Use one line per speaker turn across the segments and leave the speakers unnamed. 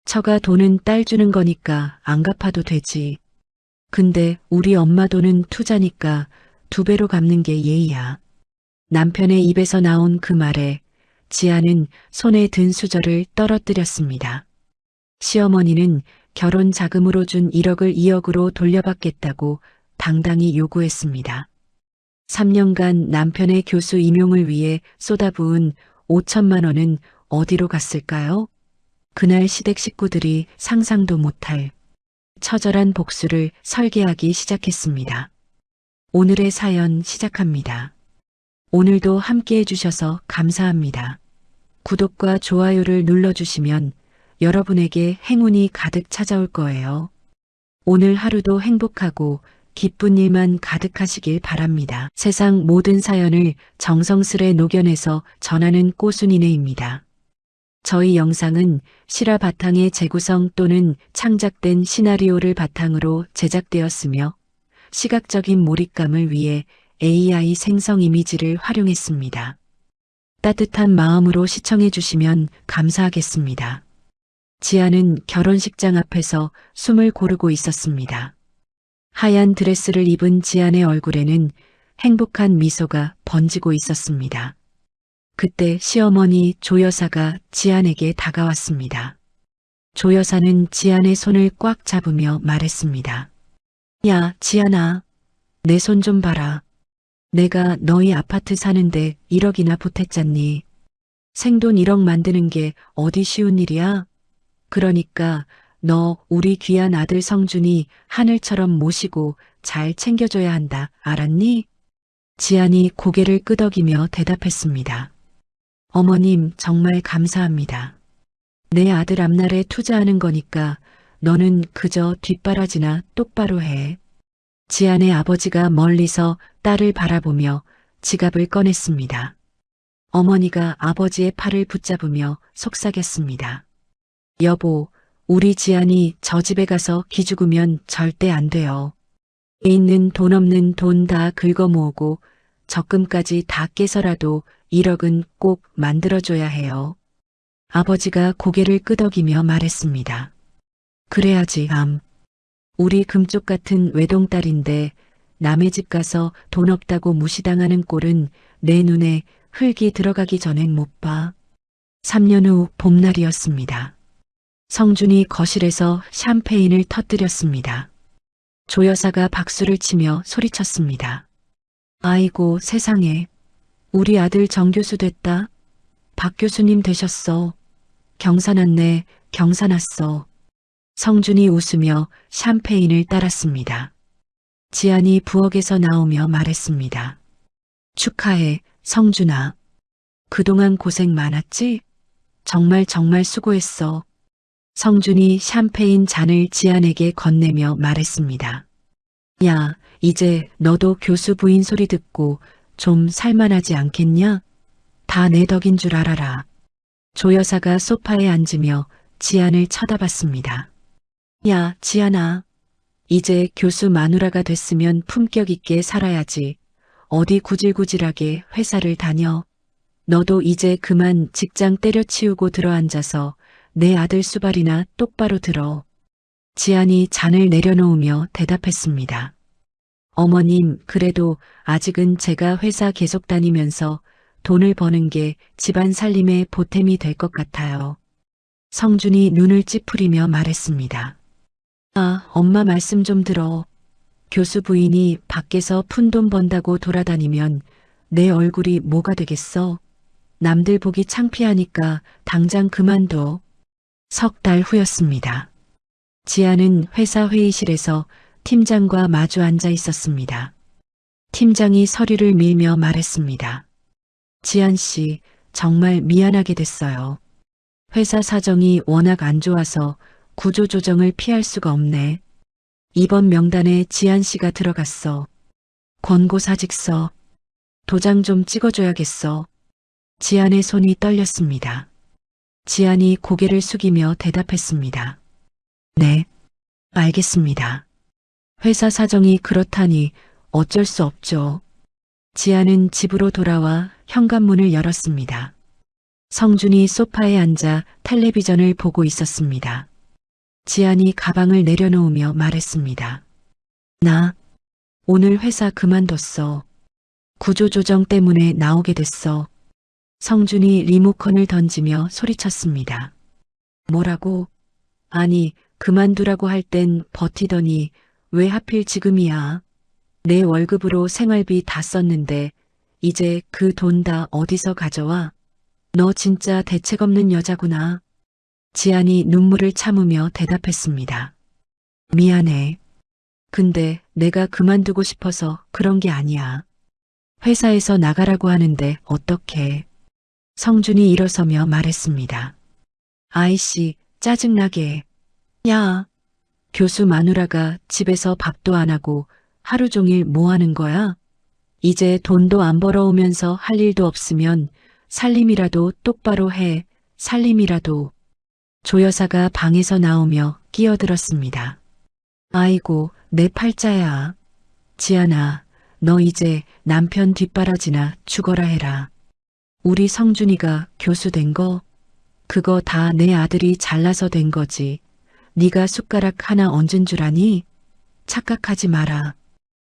처가 돈은 딸 주는 거니까 안 갚아도 되지. 근데 우리 엄마 돈은 투자니까 2배로 갚는 게 예의야. 남편의 입에서 나온 그 말에 지아는 손에 든 수저를 떨어뜨렸습니다. 시어머니는 결혼 자금으로 준 1억을 2억으로 돌려받겠다고 당당히 요구했습니다. 3년간 남편의 교수 임용을 위해 쏟아부은 5천만 원은 어디로 갔을까요? 그날 시댁 식구들이 상상도 못할 처절한 복수를 설계하기 시작했습니다. 오늘의 사연 시작합니다. 오늘도 함께 해주셔서 감사합니다. 구독과 좋아요를 눌러주시면 여러분에게 행운이 가득 찾아올 거예요. 오늘 하루도 행복하고 기쁜 일만 가득하시길 바랍니다. 세상 모든 사연을 정성스레 녹여내서 전하는 꼬순이네입니다. 저희 영상은 실화 바탕의 재구성 또는 창작된 시나리오를 바탕으로 제작되었으며 시각적인 몰입감을 위해 AI 생성 이미지를 활용했습니다. 따뜻한 마음으로 시청해 주시면 감사하겠습니다. 지아는 결혼식장 앞에서 숨을 고르고 있었습니다. 하얀 드레스를 입은 지안의 얼굴에는 행복한 미소가 번지고 있었습니다. 그때 시어머니 조 여사가 지안에게 다가왔습니다. 조 여사는 지안의 손을 꽉 잡으며 말했습니다. 야, 지안아, 내 손 좀 봐라. 내가 너희 아파트 사는데 1억이나 보탰잖니. 생돈 1억 만드는 게 어디 쉬운 일이야? 그러니까 너 우리 귀한 아들 성준이 하늘처럼 모시고 잘 챙겨줘야 한다. 알았니? 지안이 고개를 끄덕이며 대답했습니다. 어머님, 정말 감사합니다. 내 아들 앞날에 투자하는 거니까 너는 그저 뒷바라지나 똑바로 해. 지안의 아버지가 멀리서 딸을 바라보며 지갑을 꺼냈습니다. 어머니가 아버지의 팔을 붙잡으며 속삭였습니다. 여보, 우리 지안이 저 집에 가서 기죽으면 절대 안 돼요. 에 있는 돈 없는 돈 다 긁어 모으고 적금까지 다 깨서라도 1억은 꼭 만들어줘야 해요. 아버지가 고개를 끄덕이며 말했습니다. 그래야지, 우리 금쪽 같은 외동딸인데 남의 집 가서 돈 없다고 무시당하는 꼴은 내 눈에 흙이 들어가기 전엔 못 봐. 3년 후 봄날이었습니다. 성준이 거실에서 샴페인을 터뜨렸습니다. 조 여사가 박수를 치며 소리쳤습니다. 아이고 세상에, 우리 아들 정 교수 됐다. 박 교수님 되셨어. 경사났네, 경사났어. 성준이 웃으며 샴페인을 따랐습니다. 지안이 부엌에서 나오며 말했습니다. 축하해, 성준아. 그동안 고생 많았지? 정말 수고했어. 성준이 샴페인 잔을 지안에게 건네며 말했습니다. 야, 이제 너도 교수 부인 소리 듣고 좀 살만하지 않겠냐? 다 내 덕인 줄 알아라. 조 여사가 소파에 앉으며 지안을 쳐다봤습니다. 야, 지안아. 이제 교수 마누라가 됐으면 품격 있게 살아야지. 어디 구질구질하게 회사를 다녀. 너도 이제 그만 직장 때려치우고 들어앉아서 내 아들 수발이나 똑바로 들어. 지안이 잔을 내려놓으며 대답했습니다. 어머님, 그래도 아직은 제가 회사 계속 다니면서 돈을 버는 게 집안 살림에 보탬이 될 것 같아요. 성준이 눈을 찌푸리며 말했습니다. 아, 엄마 말씀 좀 들어. 교수 부인이 밖에서 푼돈 번다고 돌아다니면 내 얼굴이 뭐가 되겠어? 남들 보기 창피하니까 당장 그만둬. 3달 후였습니다. 지아는 회사 회의실에서 팀장과 마주 앉아 있었습니다. 팀장이 서류를 밀며 말했습니다. 지안 씨, 정말 미안하게 됐어요. 회사 사정이 워낙 안 좋아서 구조조정을 피할 수가 없네. 이번 명단에 지안 씨가 들어갔어. 권고사직서. 도장 좀 찍어줘야겠어. 지안의 손이 떨렸습니다. 지안이 고개를 숙이며 대답했습니다. 네, 알겠습니다. 회사 사정이 그렇다니 어쩔 수 없죠. 지안은 집으로 돌아와 현관문을 열었습니다. 성준이 소파에 앉아 텔레비전을 보고 있었습니다. 지안이 가방을 내려놓으며 말했습니다. 나 오늘 회사 그만뒀어. 구조조정 때문에 나오게 됐어. 성준이 리모컨을 던지며 소리쳤습니다. 뭐라고? 아니, 그만두라고 할 땐 버티더니 왜 하필 지금이야? 내 월급으로 생활비 다 썼는데 이제 그 돈 다 어디서 가져와? 너 진짜 대책 없는 여자구나. 지안이 눈물을 참으며 대답했습니다. 미안해. 근데 내가 그만두고 싶어서 그런 게 아니야. 회사에서 나가라고 하는데 어떡해. 성준이 일어서며 말했습니다. 아이씨, 짜증나게. 야, 교수 마누라가 집에서 밥도 안 하고 하루 종일 뭐 하는 거야? 이제 돈도 안 벌어오면서 할 일도 없으면 살림이라도 똑바로 해. 살림이라도. 조 여사가 방에서 나오며 끼어들었습니다. 아이고, 내 팔자야. 지안아, 너 이제 남편 뒷바라지나 죽어라 해라. 우리 성준이가 교수 된 거? 그거 다 내 아들이 잘나서 된 거지. 네가 숟가락 하나 얹은 줄 아니? 착각하지 마라.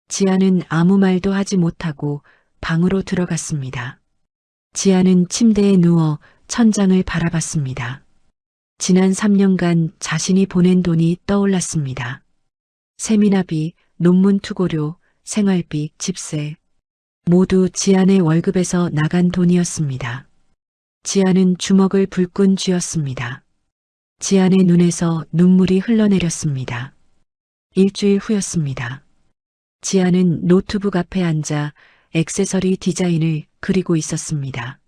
지아는 아무 말도 하지 못하고 방으로 들어갔습니다. 지아는 침대에 누워 천장을 바라봤습니다. 지난 3년간 자신이 보낸 돈이 떠올랐습니다. 세미나비, 논문 투고료, 생활비, 집세. 모두 지안의 월급에서 나간 돈이었습니다. 지안은 주먹을 불끈 쥐었습니다. 지안의 눈에서 눈물이 흘러내렸습니다. 일주일 후였습니다. 지안은 노트북 앞에 앉아 액세서리 디자인을 그리고 있었습니다.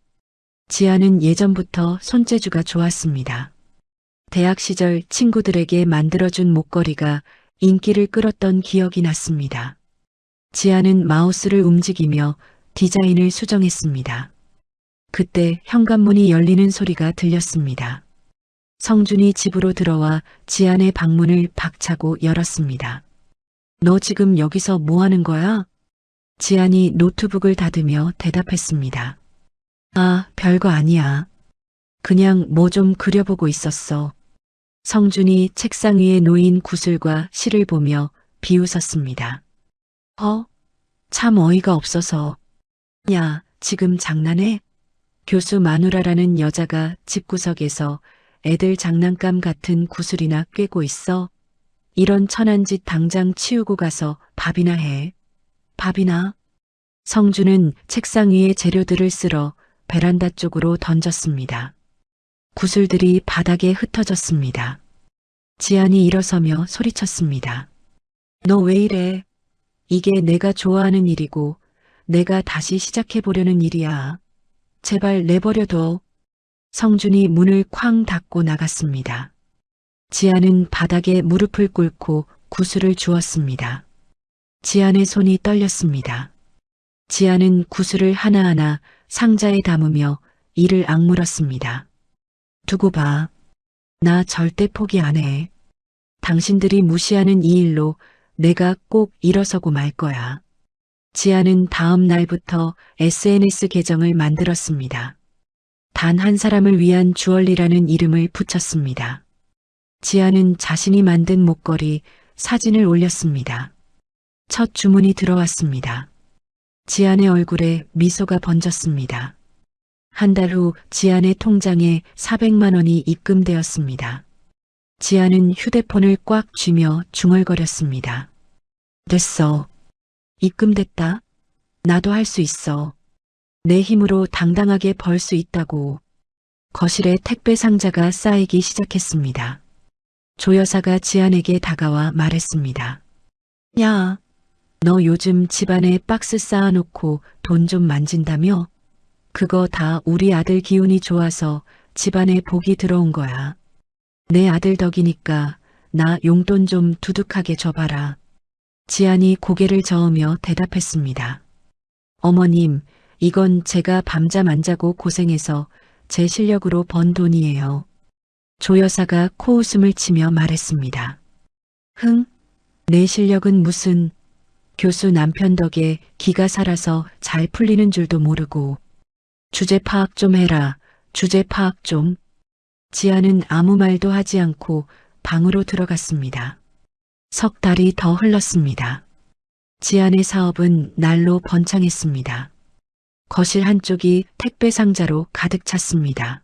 지안은 예전부터 손재주가 좋았습니다. 대학 시절 친구들에게 만들어준 목걸이가 인기를 끌었던 기억이 났습니다. 지안은 마우스를 움직이며 디자인을 수정했습니다. 그때 현관문이 열리는 소리가 들렸습니다. 성준이 집으로 들어와 지안의 방문을 박차고 열었습니다. 너 지금 여기서 뭐 하는 거야? 지안이 노트북을 닫으며 대답했습니다. 아, 별거 아니야. 그냥 뭐 좀 그려보고 있었어. 성준이 책상 위에 놓인 구슬과 실을 보며 비웃었습니다. 참 어이가 없어서. 야, 지금 장난해? 교수 마누라라는 여자가 집구석에서 애들 장난감 같은 구슬이나 꿰고 있어. 이런 천한 짓 당장 치우고 가서 밥이나 해. 밥이나? 성준은 책상 위에 재료들을 쓸어 베란다 쪽으로 던졌습니다. 구슬들이 바닥에 흩어졌습니다. 지안이 일어서며 소리쳤습니다. 너 왜 이래? 이게 내가 좋아하는 일이고 내가 다시 시작해보려는 일이야. 제발 내버려둬. 성준이 문을 쾅 닫고 나갔습니다. 지안은 바닥에 무릎을 꿇고 구슬을 주었습니다. 지안의 손이 떨렸습니다. 지안은 구슬을 하나하나 상자에 담으며 이를 악물었습니다. 두고 봐. 나 절대 포기 안 해. 당신들이 무시하는 이 일로 내가 꼭 일어서고 말 거야. 지안은 다음 날부터 SNS 계정을 만들었습니다. 단 한 사람을 위한 주얼리라는 이름을 붙였습니다. 지안은 자신이 만든 목걸이, 사진을 올렸습니다. 첫 주문이 들어왔습니다. 지안의 얼굴에 미소가 번졌습니다. 한 달 후 지안의 통장에 400만 원이 입금되었습니다. 지안은 휴대폰을 꽉 쥐며 중얼거렸습니다. 됐어. 입금됐다. 나도 할 수 있어. 내 힘으로 당당하게 벌 수 있다고. 거실에 택배 상자가 쌓이기 시작했습니다. 조 여사가 지안에게 다가와 말했습니다. 야, 너 요즘 집안에 박스 쌓아놓고 돈 좀 만진다며? 그거 다 우리 아들 기운이 좋아서 집안에 복이 들어온 거야. 내 아들 덕이니까 나 용돈 좀 두둑하게 줘봐라. 지안이 고개를 저으며 대답했습니다. 어머님, 이건 제가 밤잠 안 자고 고생해서 제 실력으로 번 돈이에요. 조 여사가 코웃음을 치며 말했습니다. 흥, 내 실력은 무슨. 교수 남편 덕에 기가 살아서 잘 풀리는 줄도 모르고. 주제 파악 좀 해라. 주제 파악 좀. 지아는 아무 말도 하지 않고 방으로 들어갔습니다. 석 달이 더 흘렀습니다. 지안의 사업은 날로 번창했습니다. 거실 한쪽이 택배 상자로 가득 찼습니다.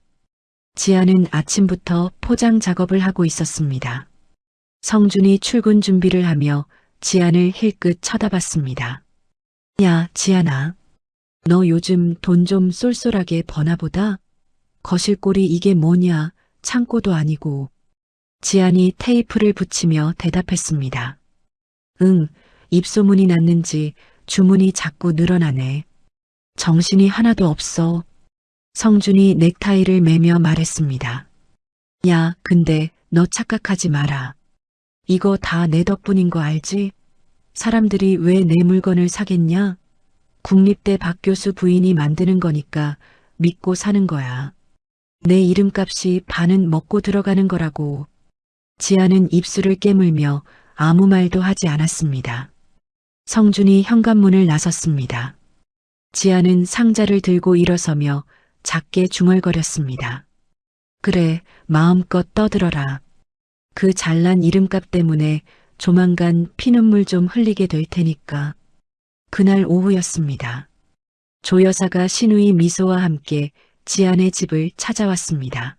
지안은 아침부터 포장 작업을 하고 있었습니다. 성준이 출근 준비를 하며 지안을 힐끗 쳐다봤습니다. 야, 지안아. 너 요즘 돈 좀 쏠쏠하게 버나 보다? 거실꼴이 이게 뭐냐, 창고도 아니고. 지안이 테이프를 붙이며 대답했습니다. 응, 입소문이 났는지 주문이 자꾸 늘어나네. 정신이 하나도 없어. 성준이 넥타이를 매며 말했습니다. 야, 근데 너 착각하지 마라. 이거 다 내 덕분인 거 알지? 사람들이 왜 내 물건을 사겠냐? 국립대 박 교수 부인이 만드는 거니까 믿고 사는 거야. 내 이름값이 반은 먹고 들어가는 거라고. 지아는 입술을 깨물며 아무 말도 하지 않았습니다. 성준이 현관문을 나섰습니다. 지아는 상자를 들고 일어서며 작게 중얼거렸습니다. 그래, 마음껏 떠들어라. 그 잘난 이름값 때문에 조만간 피눈물 좀 흘리게 될 테니까. 그날 오후였습니다. 조 여사가 시누이 미소와 함께 지안의 집을 찾아왔습니다.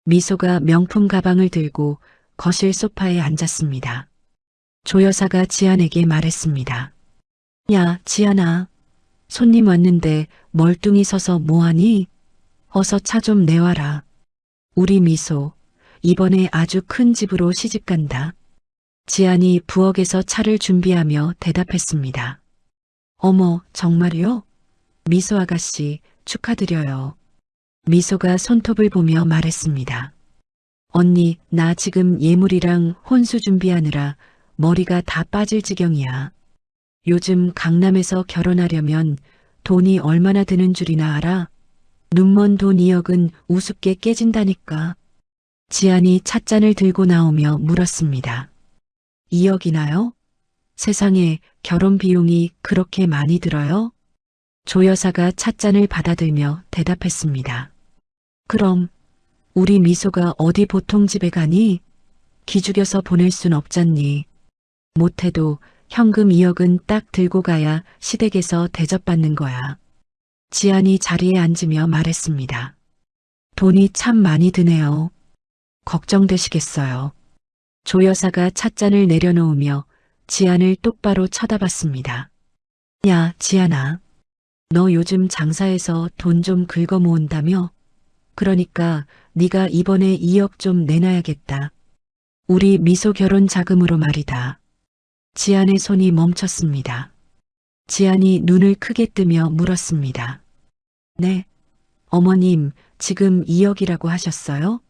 미소가 명품 가방을 들고 거실 소파에 앉았습니다. 조 여사가 지안에게 말했습니다. 야, 지안아. 손님 왔는데 멀뚱히 서서 뭐하니? 어서 차 좀 내와라. 우리 미소, 이번에 아주 큰 집으로 시집간다. 지안이 부엌에서 차를 준비하며 대답했습니다. 어머, 정말요? 미소 아가씨, 축하드려요. 미소가 손톱을 보며 말했습니다. 언니, 나 지금 예물이랑 혼수 준비하느라 머리가 다 빠질 지경이야. 요즘 강남에서 결혼하려면 돈이 얼마나 드는 줄이나 알아? 눈먼 돈 2억은 우습게 깨진다니까. 지안이 찻잔을 들고 나오며 물었습니다. 2억이나요? 세상에 결혼 비용이 그렇게 많이 들어요? 조 여사가 찻잔을 받아들며 대답했습니다. 그럼 우리 미소가 어디 보통 집에 가니? 기죽여서 보낼 순 없잖니. 못해도 현금 2억은 딱 들고 가야 시댁에서 대접받는 거야. 지안이 자리에 앉으며 말했습니다. 돈이 참 많이 드네요. 걱정되시겠어요. 조 여사가 찻잔을 내려놓으며 지안을 똑바로 쳐다봤습니다. 야, 지안아. 너 요즘 장사해서 돈 좀 긁어 모은다며? 그러니까 네가 이번에 2억 좀 내놔야겠다. 우리 미소 결혼 자금으로 말이다. 지안의 손이 멈췄습니다. 지안이 눈을 크게 뜨며 물었습니다. 네, 어머님 지금 2억이라고 하셨어요?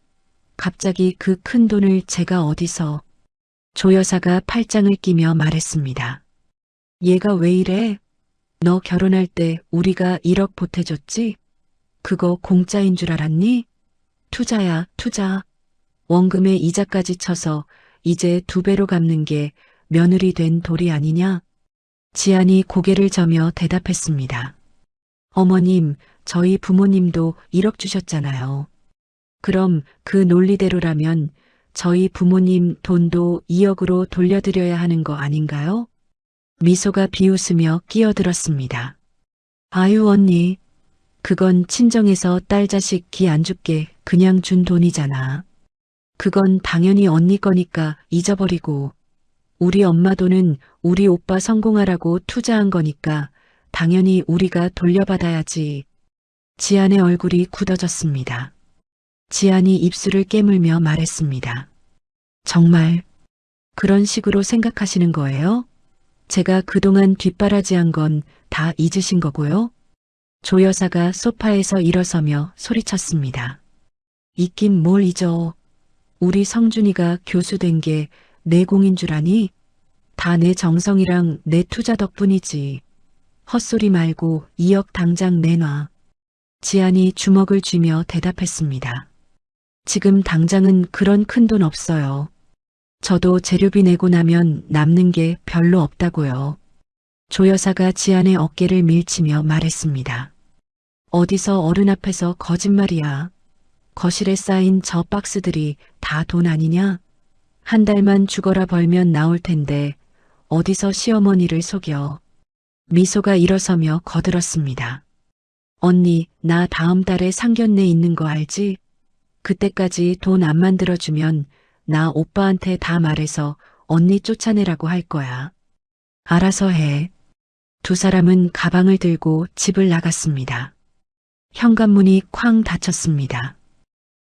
갑자기 그 큰 돈을 제가 어디서? 조 여사가 팔짱을 끼며 말했습니다. 얘가 왜 이래? 너 결혼할 때 우리가 1억 보태줬지? 그거 공짜인 줄 알았니? 투자야, 투자. 원금에 이자까지 쳐서 이제 2배로 갚는 게 며느리 된 도리 아니냐? 지안이 고개를 저며 대답했습니다. 어머님, 저희 부모님도 1억 주셨잖아요. 그럼 그 논리대로라면 저희 부모님 돈도 2억으로 돌려드려야 하는 거 아닌가요? 미소가 비웃으며 끼어들었습니다. 아유 언니, 그건 친정에서 딸 자식 기 안 죽게 그냥 준 돈이잖아. 그건 당연히 언니 거니까 잊어버리고 우리 엄마 돈은 우리 오빠 성공하라고 투자한 거니까 당연히 우리가 돌려받아야지. 지안의 얼굴이 굳어졌습니다. 지안이 입술을 깨물며 말했습니다. 정말 그런 식으로 생각하시는 거예요? 제가 그동안 뒷바라지한 건 다 잊으신 거고요? 조 여사가 소파에서 일어서며 소리쳤습니다. 잊긴 뭘 잊어. 우리 성준이가 교수 된 게 내 공인 줄 아니? 다 내 정성이랑 내 투자 덕분이지. 헛소리 말고 2억 당장 내놔. 지안이 주먹을 쥐며 대답했습니다. 지금 당장은 그런 큰 돈 없어요. 저도 재료비 내고 나면 남는 게 별로 없다고요. 조 여사가 지안의 어깨를 밀치며 말했습니다. 어디서 어른 앞에서 거짓말이야. 거실에 쌓인 저 박스들이 다 돈 아니냐? 한 달만 죽어라 벌면 나올 텐데 어디서 시어머니를 속여. 미소가 일어서며 거들었습니다. 언니, 나 다음 달에 상견례 있는 거 알지? 그때까지 돈 안 만들어주면 나 오빠한테 다 말해서 언니 쫓아내라고 할 거야. 알아서 해. 두 사람은 가방을 들고 집을 나갔습니다. 현관문이 쾅 닫혔습니다.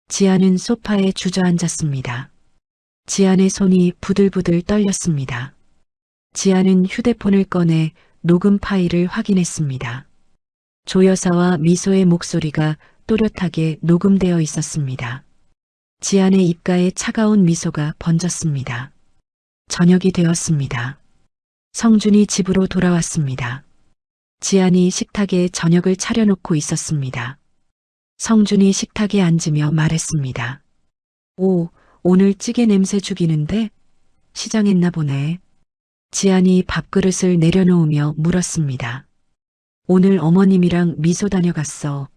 지아는 소파에 주저앉았습니다. 지안의 손이 부들부들 떨렸습니다. 지아는 휴대폰을 꺼내 녹음 파일을 확인했습니다. 조 여사와 미소의 목소리가 또렷하게 녹음되어 있었습니다. 지안의 입가에 차가운 미소가 번졌습니다. 저녁이 되었습니다. 성준이 집으로 돌아왔습니다. 지안이 식탁에 저녁을 차려놓고 있었습니다. 성준이 식탁에 앉으며 말했습니다. 오, 오늘 찌개 냄새 죽이는데? 시장했나 보네. 지안이 밥그릇을 내려놓으며 물었습니다. 오늘 어머님이랑 미소 다녀갔어.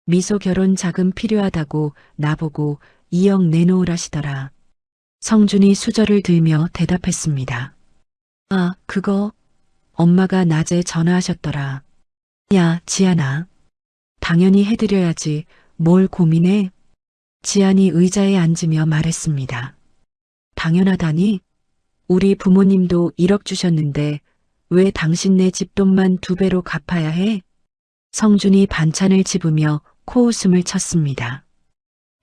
미소 결혼 자금 필요하다고 나보고 2억 내놓으라시더라. 성준이 수저를 들며 대답했습니다. 아, 그거 엄마가 낮에 전화하셨더라. 야, 지안아. 당연히 해드려야지. 뭘 고민해? 지안이 의자에 앉으며 말했습니다. 당연하다니? 우리 부모님도 1억 주셨는데 왜 당신네 집돈만 2배로 갚아야 해? 성준이 반찬을 집으며 코웃음을 쳤습니다.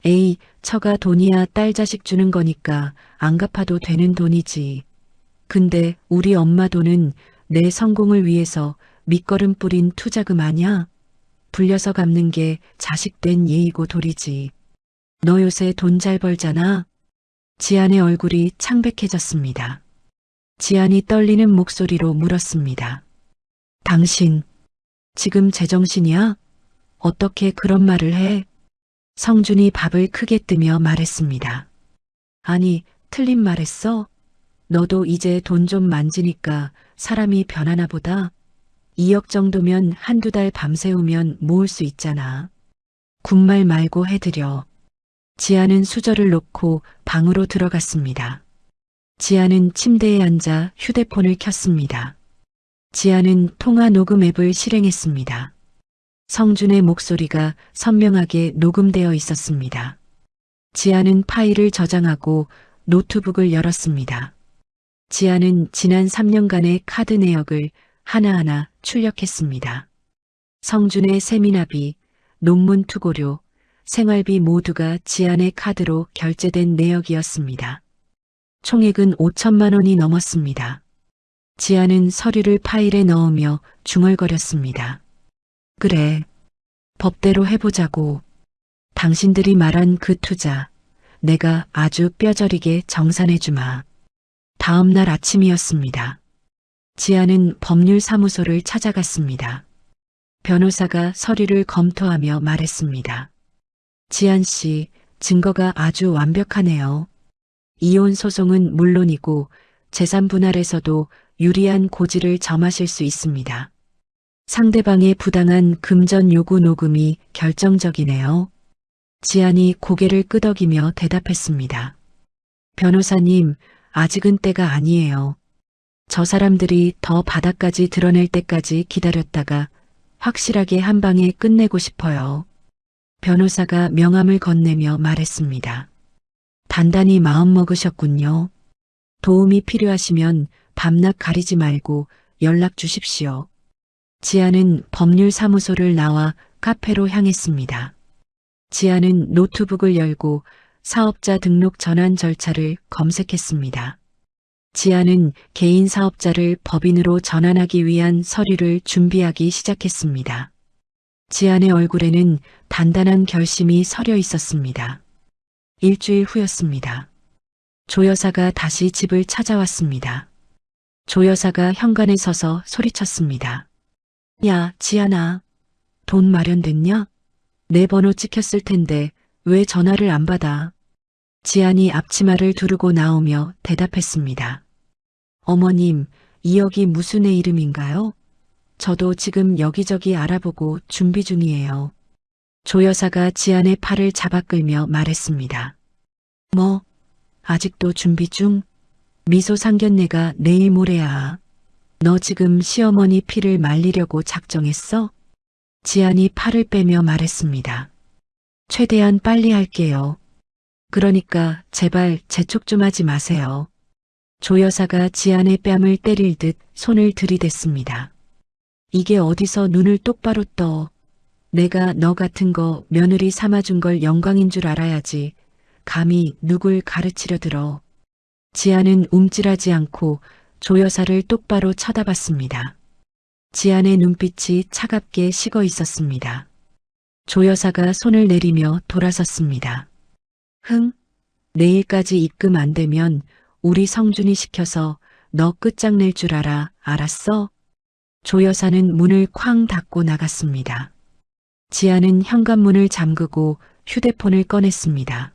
에이, 처가 돈이야 딸 자식 주는 거니까 안 갚아도 되는 돈이지. 근데 우리 엄마 돈은 내 성공을 위해서 밑거름 뿌린 투자금 아냐? 불려서 갚는 게 자식된 예의고 도리지. 너 요새 돈 잘 벌잖아. 지안의 얼굴이 창백해졌습니다. 지안이 떨리는 목소리로 물었습니다. 당신, 지금 제정신이야? 어떻게 그런 말을 해? 성준이 밥을 크게 뜨며 말했습니다. 아니, 틀린 말했어? 너도 이제 돈 좀 만지니까 사람이 변하나 보다. 2억 정도면 한두 달 밤새우면 모을 수 있잖아. 군말 말고 해드려. 지아는 수저를 놓고 방으로 들어갔습니다. 지아는 침대에 앉아 휴대폰을 켰습니다. 지아는 통화 녹음 앱을 실행했습니다. 성준의 목소리가 선명하게 녹음되어 있었습니다. 지아는 파일을 저장하고 노트북을 열었습니다. 지아는 지난 3년간의 카드 내역을 하나하나 출력했습니다. 성준의 세미나비, 논문 투고료, 생활비 모두가 지안의 카드로 결제된 내역이었습니다. 총액은 5천만 원이 넘었습니다. 지안은 서류를 파일에 넣으며 중얼거렸습니다. 그래, 법대로 해보자고. 당신들이 말한 그 투자, 내가 아주 뼈저리게 정산해주마. 다음 날 아침이었습니다. 지아는 법률사무소를 찾아갔습니다. 변호사가 서류를 검토하며 말했습니다. 지안 씨, 증거가 아주 완벽하네요. 이혼 소송은 물론이고 재산 분할에서도 유리한 고지를 점하실 수 있습니다. 상대방의 부당한 금전 요구 녹음이 결정적이네요. 지안이 고개를 끄덕이며 대답했습니다. 변호사님, 아직은 때가 아니에요. 저 사람들이 더 바닥까지 드러낼 때까지 기다렸다가 확실하게 한 방에 끝내고 싶어요. 변호사가 명함을 건네며 말했습니다. 단단히 마음먹으셨군요. 도움이 필요하시면 밤낮 가리지 말고 연락 주십시오. 지아는 법률사무소를 나와 카페로 향했습니다. 지아는 노트북을 열고 사업자 등록 전환 절차를 검색했습니다. 지아는 개인 사업자를 법인으로 전환하기 위한 서류를 준비하기 시작했습니다. 지안의 얼굴에는 단단한 결심이 서려 있었습니다. 일주일 후였습니다. 조 여사가 다시 집을 찾아왔습니다. 조 여사가 현관에 서서 소리쳤습니다. 야, 지안아. 돈 마련됐냐? 내 번호 찍혔을 텐데 왜 전화를 안 받아? 지안이 앞치마를 두르고 나오며 대답했습니다. 어머님, 2억이 무슨 애 이름인가요? 저도 지금 여기저기 알아보고 준비 중이에요. 조 여사가 지안의 팔을 잡아 끌며 말했습니다. 뭐? 아직도 준비 중? 미소 상견례가 내일 모레야. 너 지금 시어머니 피를 말리려고 작정했어? 지안이 팔을 빼며 말했습니다. 최대한 빨리 할게요. 그러니까 제발 재촉 좀 하지 마세요. 조 여사가 지안의 뺨을 때릴 듯 손을 들이댔습니다. 이게 어디서 눈을 똑바로 떠. 내가 너 같은 거 며느리 삼아준 걸 영광인 줄 알아야지. 감히 누굴 가르치려 들어. 지안은 움찔하지 않고 조 여사를 똑바로 쳐다봤습니다. 지안의 눈빛이 차갑게 식어 있었습니다. 조 여사가 손을 내리며 돌아섰습니다. 흥, 내일까지 입금 안 되면 우리 성준이 시켜서 너 끝장낼 줄 알아, 알았어? 조 여사는 문을 쾅 닫고 나갔습니다. 지안은 현관문을 잠그고 휴대폰을 꺼냈습니다.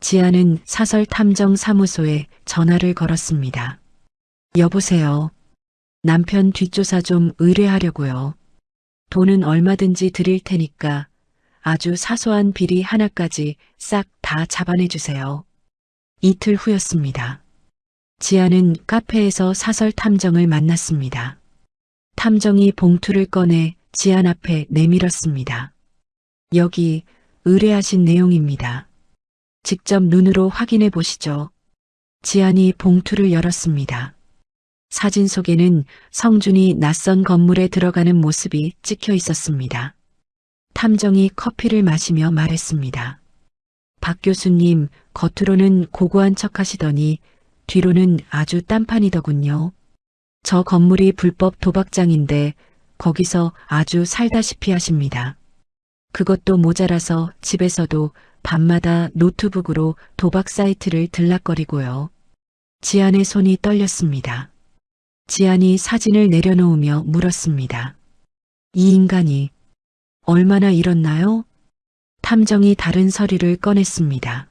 지안은 사설탐정사무소에 전화를 걸었습니다. 여보세요. 남편 뒷조사 좀 의뢰하려고요. 돈은 얼마든지 드릴 테니까 아주 사소한 비리 하나까지 싹 다 잡아내주세요. 이틀 후였습니다. 지안은 카페에서 사설탐정을 만났습니다. 탐정이 봉투를 꺼내 지안 앞에 내밀었습니다. 여기 의뢰하신 내용입니다. 직접 눈으로 확인해 보시죠. 지안이 봉투를 열었습니다. 사진 속에는 성준이 낯선 건물에 들어가는 모습이 찍혀 있었습니다. 탐정이 커피를 마시며 말했습니다. 박 교수님, 겉으로는 고고한 척 하시더니 뒤로는 아주 딴판이더군요. 저 건물이 불법 도박장인데 거기서 아주 살다시피 하십니다. 그것도 모자라서 집에서도 밤마다 노트북으로 도박 사이트를 들락거리고요. 지안의 손이 떨렸습니다. 지안이 사진을 내려놓으며 물었습니다. 이 인간이 얼마나 잃었나요? 탐정이 다른 서류를 꺼냈습니다.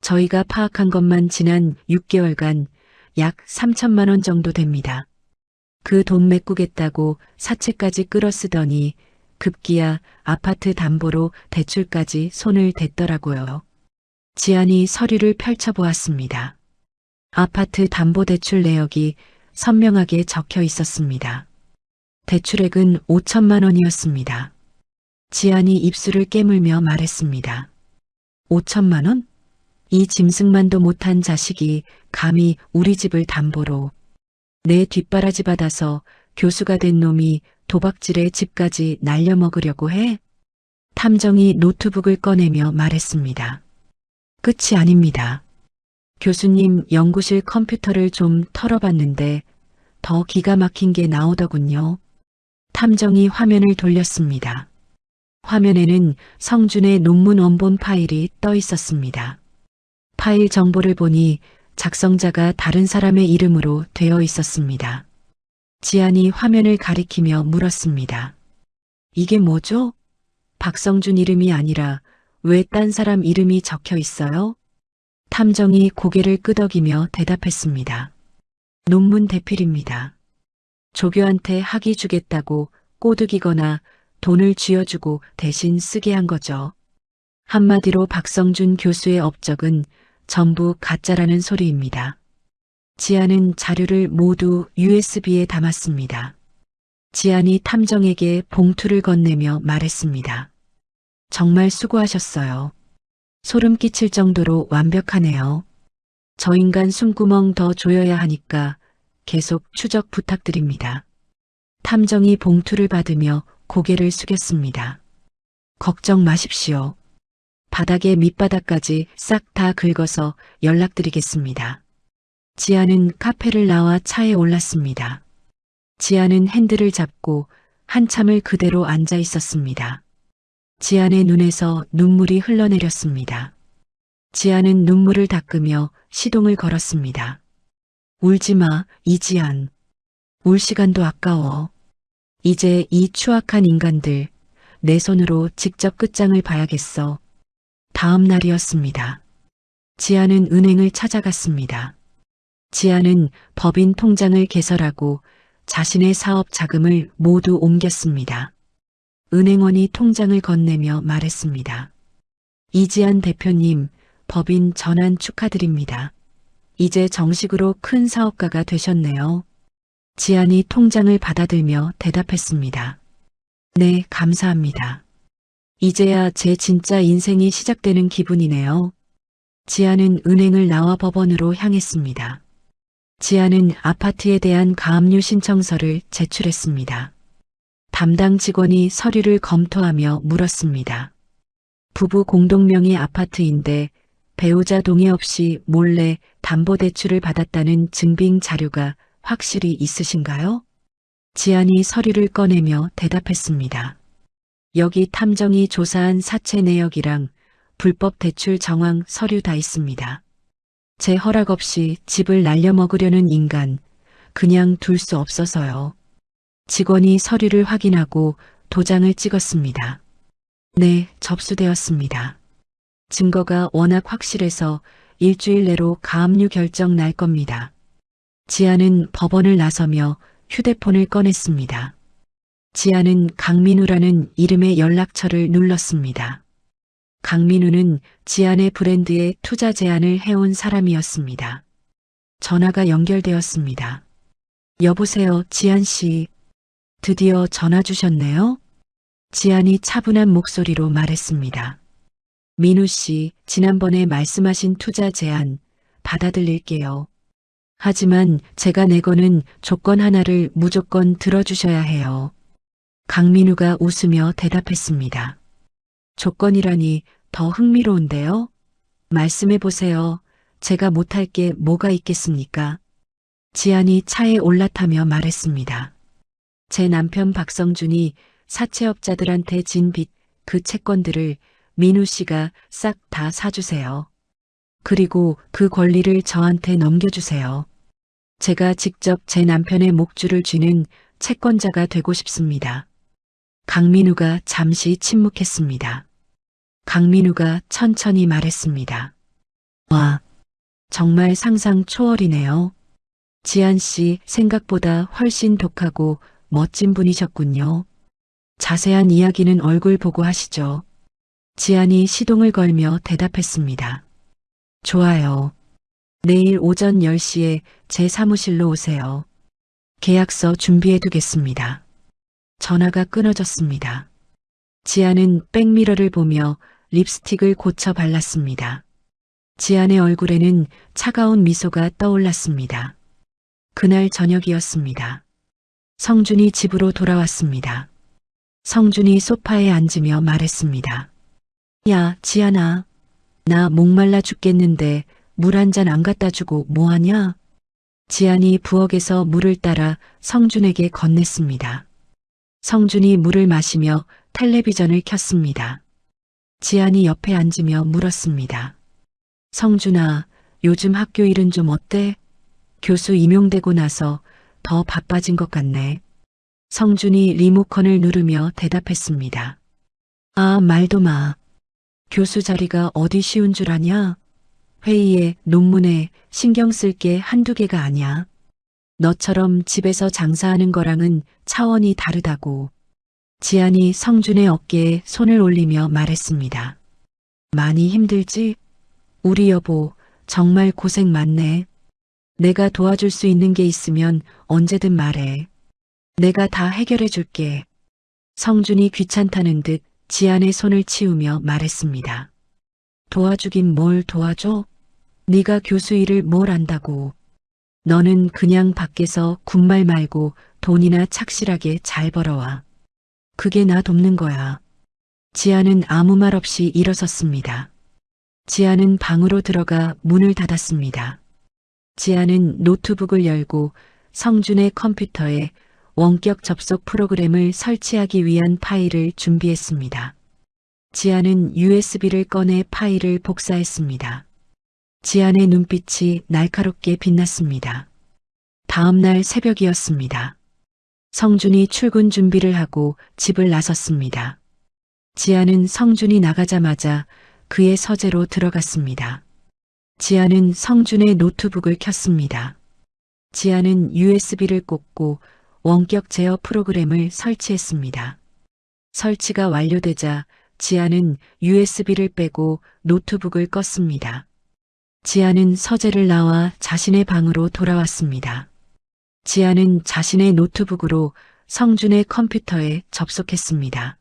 저희가 파악한 것만 지난 6개월간 약 3천만 원 정도 됩니다. 그 돈 메꾸겠다고 사채까지 끌어쓰더니 급기야 아파트 담보로 대출까지 손을 댔더라고요. 지안이 서류를 펼쳐보았습니다. 아파트 담보대출 내역이 선명하게 적혀 있었습니다. 대출액은 5천만 원이었습니다. 지안이 입술을 깨물며 말했습니다. 5천만 원? 이 짐승만도 못한 자식이 감히 우리 집을 담보로. 내 뒷바라지 받아서 교수가 된 놈이 도박질에 집까지 날려먹으려고 해? 탐정이 노트북을 꺼내며 말했습니다. 끝이 아닙니다. 교수님 연구실 컴퓨터를 좀 털어봤는데 더 기가 막힌 게 나오더군요. 탐정이 화면을 돌렸습니다. 화면에는 성준의 논문 원본 파일이 떠 있었습니다. 파일 정보를 보니 작성자가 다른 사람의 이름으로 되어 있었습니다. 지안이 화면을 가리키며 물었습니다. 이게 뭐죠? 박성준 이름이 아니라 왜 딴 사람 이름이 적혀 있어요? 탐정이 고개를 끄덕이며 대답했습니다. 논문 대필입니다. 조교한테 학위 주겠다고 꼬드기거나 돈을 쥐어주고 대신 쓰게 한 거죠. 한마디로 박성준 교수의 업적은 전부 가짜라는 소리입니다. 지안은 자료를 모두 USB에 담았습니다. 지안이 탐정에게 봉투를 건네며 말했습니다. 정말 수고하셨어요. 소름 끼칠 정도로 완벽하네요. 저 인간 숨구멍 더 조여야 하니까 계속 추적 부탁드립니다. 탐정이 봉투를 받으며 고개를 숙였습니다. 걱정 마십시오. 바닥에 밑바닥까지 싹 다 긁어서 연락드리겠습니다. 지안은 카페를 나와 차에 올랐습니다. 지안은 핸들을 잡고 한참을 그대로 앉아 있었습니다. 지안의 눈에서 눈물이 흘러내렸습니다. 지안은 눈물을 닦으며 시동을 걸었습니다. 울지 마, 이지안. 울 시간도 아까워. 이제 이 추악한 인간들 내 손으로 직접 끝장을 봐야겠어. 다음 날이었습니다. 지안은 은행을 찾아갔습니다. 지안은 법인 통장을 개설하고 자신의 사업 자금을 모두 옮겼습니다. 은행원이 통장을 건네며 말했습니다. 이지안 대표님, 법인 전환 축하드립니다. 이제 정식으로 큰 사업가가 되셨네요. 지안이 통장을 받아들며 대답했습니다. 네, 감사합니다. 이제야 제 진짜 인생이 시작되는 기분이네요. 지안은 은행을 나와 법원으로 향했습니다. 지안은 아파트에 대한 가압류 신청서를 제출했습니다. 담당 직원이 서류를 검토하며 물었습니다. 부부 공동명의 아파트인데 배우자 동의 없이 몰래 담보대출을 받았다는 증빙 자료가 확실히 있으신가요? 지안이 서류를 꺼내며 대답했습니다. 여기 탐정이 조사한 사채 내역이랑 불법 대출 정황 서류 다 있습니다. 제 허락 없이 집을 날려먹으려는 인간, 그냥 둘 수 없어서요. 직원이 서류를 확인하고 도장을 찍었습니다. 네, 접수되었습니다. 증거가 워낙 확실해서 일주일 내로 가압류 결정 날 겁니다. 지안은 법원을 나서며 휴대폰을 꺼냈습니다. 지안은 강민우라는 이름의 연락처를 눌렀습니다. 강민우는 지안의 브랜드에 투자 제안을 해온 사람이었습니다. 전화가 연결되었습니다. 여보세요, 지안 씨. 드디어 전화 주셨네요? 지안이 차분한 목소리로 말했습니다. 민우 씨, 지난번에 말씀하신 투자 제안 받아들일게요. 하지만 제가 내거는 조건 하나를 무조건 들어주셔야 해요. 강민우가 웃으며 대답했습니다. 조건이라니 더 흥미로운데요? 말씀해 보세요. 제가 못할 게 뭐가 있겠습니까? 지안이 차에 올라타며 말했습니다. 제 남편 박성준이 사채업자들한테 진 빚, 그 채권들을 민우 씨가 싹 다 사주세요. 그리고 그 권리를 저한테 넘겨주세요. 제가 직접 제 남편의 목줄을 쥐는 채권자가 되고 싶습니다. 강민우가 잠시 침묵했습니다. 강민우가 천천히 말했습니다. 와, 정말 상상 초월이네요. 지안 씨 생각보다 훨씬 독하고 멋진 분이셨군요. 자세한 이야기는 얼굴 보고 하시죠. 지안이 시동을 걸며 대답했습니다. 좋아요. 내일 오전 10시에 제 사무실로 오세요. 계약서 준비해 두겠습니다. 전화가 끊어졌습니다. 지안은 백미러를 보며 립스틱을 고쳐 발랐습니다. 지안의 얼굴에는 차가운 미소가 떠올랐습니다. 그날 저녁이었습니다. 성준이 집으로 돌아왔습니다. 성준이 소파에 앉으며 말했습니다. 야, 지안아. 나 목말라 죽겠는데 물 한 잔 안 갖다 주고 뭐하냐? 지안이 부엌에서 물을 따라 성준에게 건넸습니다. 성준이 물을 마시며 텔레비전을 켰습니다. 지안이 옆에 앉으며 물었습니다. 성준아, 요즘 학교 일은 좀 어때? 교수 임용되고 나서 더 바빠진 것 같네. 성준이 리모컨을 누르며 대답했습니다. 아, 말도 마. 교수 자리가 어디 쉬운 줄 아냐? 회의에, 논문에 신경 쓸 게 한두 개가 아냐. 너처럼 집에서 장사하는 거랑은 차원이 다르다고. 지안이 성준의 어깨에 손을 올리며 말했습니다. 많이 힘들지? 우리 여보 정말 고생 많네. 내가 도와줄 수 있는 게 있으면 언제든 말해. 내가 다 해결해 줄게. 성준이 귀찮다는 듯 지안의 손을 치우며 말했습니다. 도와주긴 뭘 도와줘? 네가 교수 일을 뭘 안다고. 너는 그냥 밖에서 군말 말고 돈이나 착실하게 잘 벌어와. 그게 나 돕는 거야. 지안은 아무 말 없이 일어섰습니다. 지안은 방으로 들어가 문을 닫았습니다. 지안은 노트북을 열고 성준의 컴퓨터에 원격 접속 프로그램을 설치하기 위한 파일을 준비했습니다. 지안은 USB를 꺼내 파일을 복사했습니다. 지안의 눈빛이 날카롭게 빛났습니다. 다음 날 새벽이었습니다. 성준이 출근 준비를 하고 집을 나섰습니다. 지안은 성준이 나가자마자 그의 서재로 들어갔습니다. 지안은 성준의 노트북을 켰습니다. 지안은 USB를 꽂고 원격 제어 프로그램을 설치했습니다. 설치가 완료되자 지아는 USB를 빼고 노트북을 껐습니다. 지아는 서재를 나와 자신의 방으로 돌아왔습니다. 지아는 자신의 노트북으로 성준의 컴퓨터에 접속했습니다.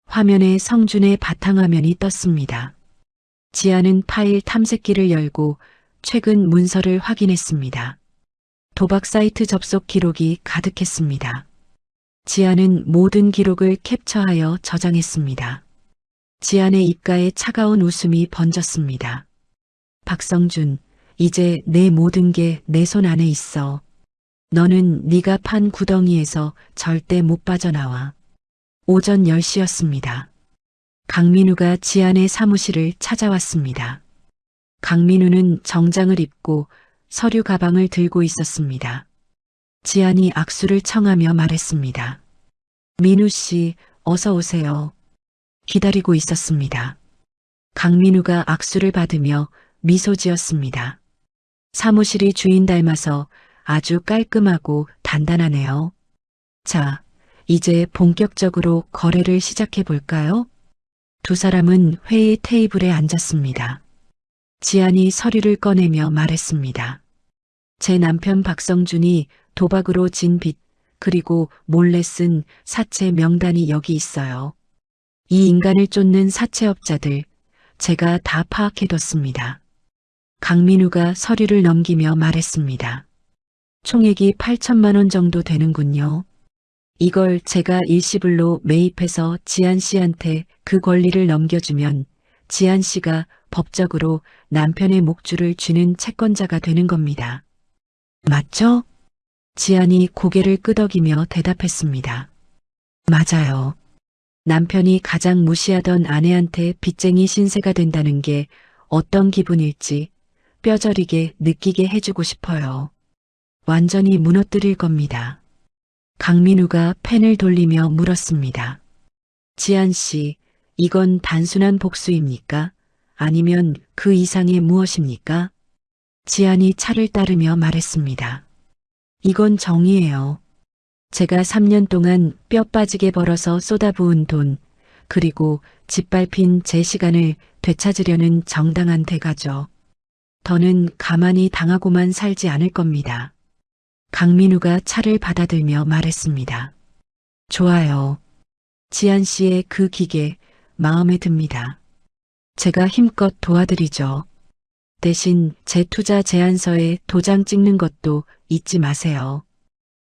화면에 성준의 바탕화면이 떴습니다. 지아는 파일 탐색기를 열고 최근 문서를 확인했습니다. 도박 사이트 접속 기록이 가득했습니다. 지아는 모든 기록을 캡처하여 저장했습니다. 지안의 입가에 차가운 웃음이 번졌습니다. 박성준, 이제 내 모든 게 내 손 안에 있어. 너는 네가 판 구덩이에서 절대 못 빠져나와. 오전 10시였습니다. 강민우가 지안의 사무실을 찾아왔습니다. 강민우는 정장을 입고 서류 가방을 들고 있었습니다. 지안이 악수를 청하며 말했습니다. 민우 씨, 어서 오세요. 기다리고 있었습니다. 강민우가 악수를 받으며 미소 지었습니다. 사무실이 주인 닮아서 아주 깔끔하고 단단하네요. 자, 이제 본격적으로 거래를 시작해 볼까요? 두 사람은 회의 테이블에 앉았습니다. 지안이 서류를 꺼내며 말했습니다. 제 남편 박성준이 도박으로 진 빚, 그리고 몰래 쓴 사채 명단이 여기 있어요. 이 인간을 쫓는 사채업자들, 제가 다 파악해뒀습니다. 강민우가 서류를 넘기며 말했습니다. 총액이 8천만 원 정도 되는군요. 이걸 제가 일시불로 매입해서 지안 씨한테 그 권리를 넘겨주면 지안 씨가 법적으로 남편의 목줄을 쥐는 채권자가 되는 겁니다. 맞죠? 지안이 고개를 끄덕이며 대답했습니다. 맞아요. 남편이 가장 무시하던 아내한테 빚쟁이 신세가 된다는 게 어떤 기분일지 뼈저리게 느끼게 해주고 싶어요. 완전히 무너뜨릴 겁니다. 강민우가 펜을 돌리며 물었습니다. 지안 씨, 이건 단순한 복수입니까? 아니면 그 이상의 무엇입니까? 지안이 차를 따르며 말했습니다. 이건 정의예요. 제가 3년 동안 뼈 빠지게 벌어서 쏟아부은 돈, 그리고 짓밟힌 제 시간을 되찾으려는 정당한 대가죠. 더는 가만히 당하고만 살지 않을 겁니다. 강민우가 차를 받아들며 말했습니다. 좋아요. 지안 씨의 그 기계 마음에 듭니다. 제가 힘껏 도와드리죠. 대신 제 투자 제안서에 도장 찍는 것도 잊지 마세요.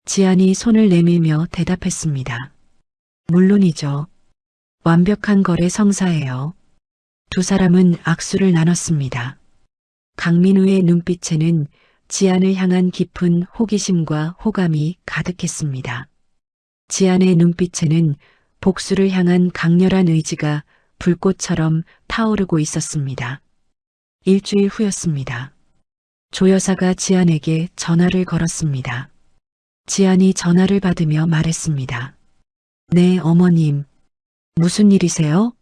지안이 손을 내밀며 대답했습니다. 물론이죠. 완벽한 거래 성사예요. 두 사람은 악수를 나눴습니다. 강민우의 눈빛에는 지안을 향한 깊은 호기심과 호감이 가득했습니다. 지안의 눈빛에는 복수를 향한 강렬한 의지가 불꽃처럼 타오르고 있었습니다. 일주일 후였습니다. 조 여사가 지안에게 전화를 걸었습니다. 지안이 전화를 받으며 말했습니다. 네, 어머님. 무슨 일이세요?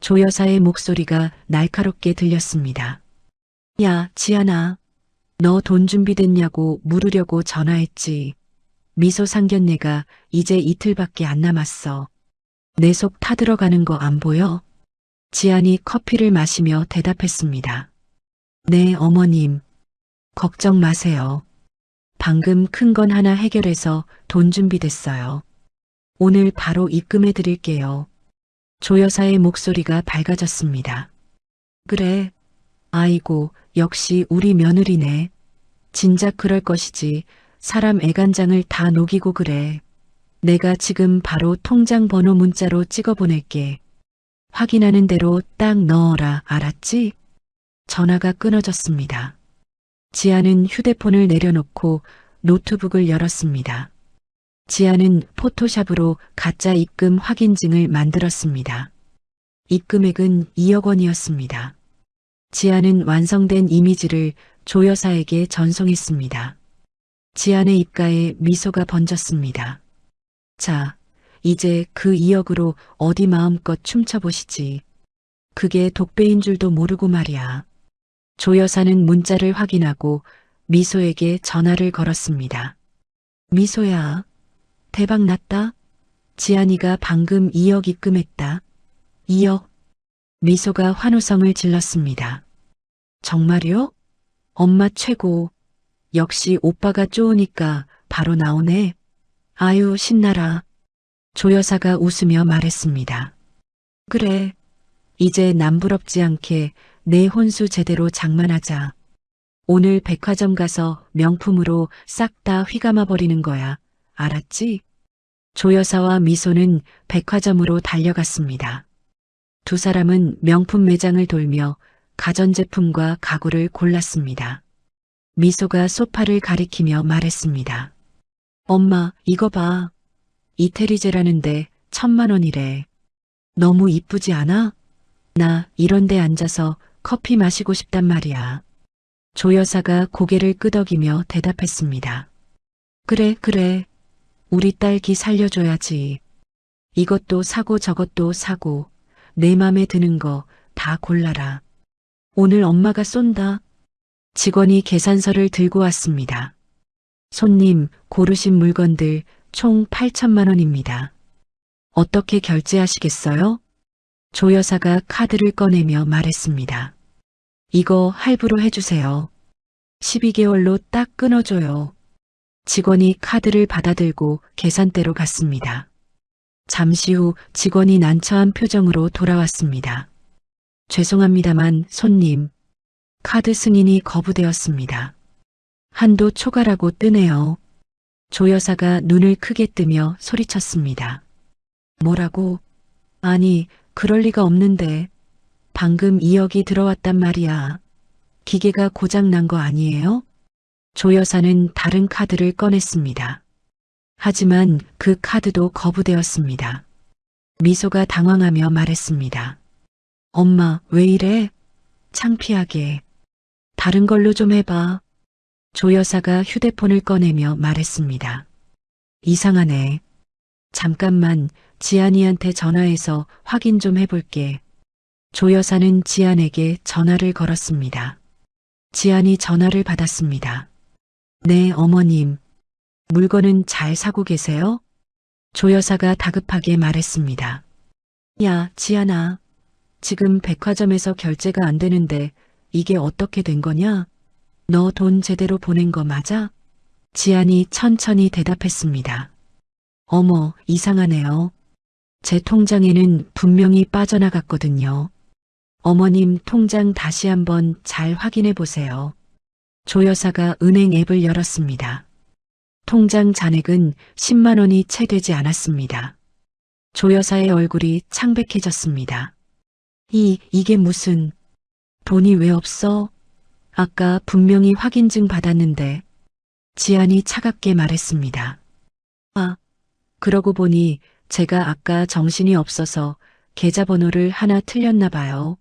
조 여사의 목소리가 날카롭게 들렸습니다. 야, 지안아. 너 돈 준비됐냐고 물으려고 전화했지. 미소 상견례가 이제 이틀밖에 안 남았어. 내 속 타들어가는 거 안 보여? 지안이 커피를 마시며 대답했습니다. 네, 어머님. 걱정 마세요. 방금 큰 건 하나 해결해서 돈 준비됐어요. 오늘 바로 입금해 드릴게요. 조 여사의 목소리가 밝아졌습니다. 그래. 아이고, 역시 우리 며느리네. 진작 그럴 것이지. 사람 애간장을 다 녹이고 그래. 내가 지금 바로 통장 번호 문자로 찍어 보낼게. 확인하는 대로 딱 넣어라, 알았지? 전화가 끊어졌습니다. 지아는 휴대폰을 내려놓고 노트북을 열었습니다. 지아는 포토샵으로 가짜 입금 확인증을 만들었습니다. 입금액은 2억 원이었습니다. 지아는 완성된 이미지를 조 여사에게 전송했습니다. 지안의 입가에 미소가 번졌습니다. 자, 이제 그 2억으로 어디 마음껏 춤춰보시지. 그게 독배인 줄도 모르고 말이야. 조 여사는 문자를 확인하고 미소에게 전화를 걸었습니다. 미소야, 대박 났다. 지안이가 방금 2억 입금했다. 2억. 미소가 환호성을 질렀습니다. 정말요? 엄마 최고. 역시 오빠가 좋으니까 바로 나오네. 아유, 신나라. 조 여사가 웃으며 말했습니다. 그래. 이제 남부럽지 않게 내 혼수 제대로 장만하자. 오늘 백화점 가서 명품으로 싹 다 휘감아 버리는 거야. 알았지? 조 여사와 미소는 백화점으로 달려갔습니다. 두 사람은 명품 매장을 돌며 가전제품과 가구를 골랐습니다. 미소가 소파를 가리키며 말했습니다. 엄마, 이거 봐. 이태리제라는데 1,000만 원이래. 너무 이쁘지 않아? 나 이런 데 앉아서 커피 마시고 싶단 말이야. 조 여사가 고개를 끄덕이며 대답했습니다. 그래, 그래. 우리 딸 기 살려줘야지. 이것도 사고 저것도 사고 내 맘에 드는 거 다 골라라. 오늘 엄마가 쏜다. 직원이 계산서를 들고 왔습니다. 손님, 고르신 물건들 총 8천만 원입니다. 어떻게 결제하시겠어요? 조 여사가 카드를 꺼내며 말했습니다. 이거 할부로 해주세요. 12개월로 딱 끊어줘요. 직원이 카드를 받아들고 계산대로 갔습니다. 잠시 후 직원이 난처한 표정으로 돌아왔습니다. 죄송합니다만 손님, 카드 승인이 거부되었습니다. 한도 초과라고 뜨네요. 조 여사가 눈을 크게 뜨며 소리쳤습니다. 뭐라고? 아니, 그럴 리가 없는데. 방금 2억이 들어왔단 말이야. 기계가 고장 난 거 아니에요? 조 여사는 다른 카드를 꺼냈습니다. 하지만 그 카드도 거부되었습니다. 미소가 당황하며 말했습니다. 엄마, 왜 이래? 창피하게. 다른 걸로 좀 해봐. 조 여사가 휴대폰을 꺼내며 말했습니다. 이상하네. 잠깐만 지안이한테 전화해서 확인 좀 해볼게. 조 여사는 지안에게 전화를 걸었습니다. 지안이 전화를 받았습니다. 네, 어머님. 물건은 잘 사고 계세요? 조 여사가 다급하게 말했습니다. 야, 지안아. 지금 백화점에서 결제가 안 되는데 이게 어떻게 된 거냐? 너 돈 제대로 보낸 거 맞아? 지안이 천천히 대답했습니다. 어머, 이상하네요. 제 통장에는 분명히 빠져나갔거든요. 어머님 통장 다시 한번 잘 확인해 보세요. 조 여사가 은행 앱을 열었습니다. 통장 잔액은 10만 원이 채 되지 않았습니다. 조 여사의 얼굴이 창백해졌습니다. 이게 무슨... 돈이 왜 없어? 아까 분명히 확인증 받았는데. 지안이 차갑게 말했습니다. 아, 그러고 보니 제가 아까 정신이 없어서 계좌번호를 하나 틀렸나 봐요.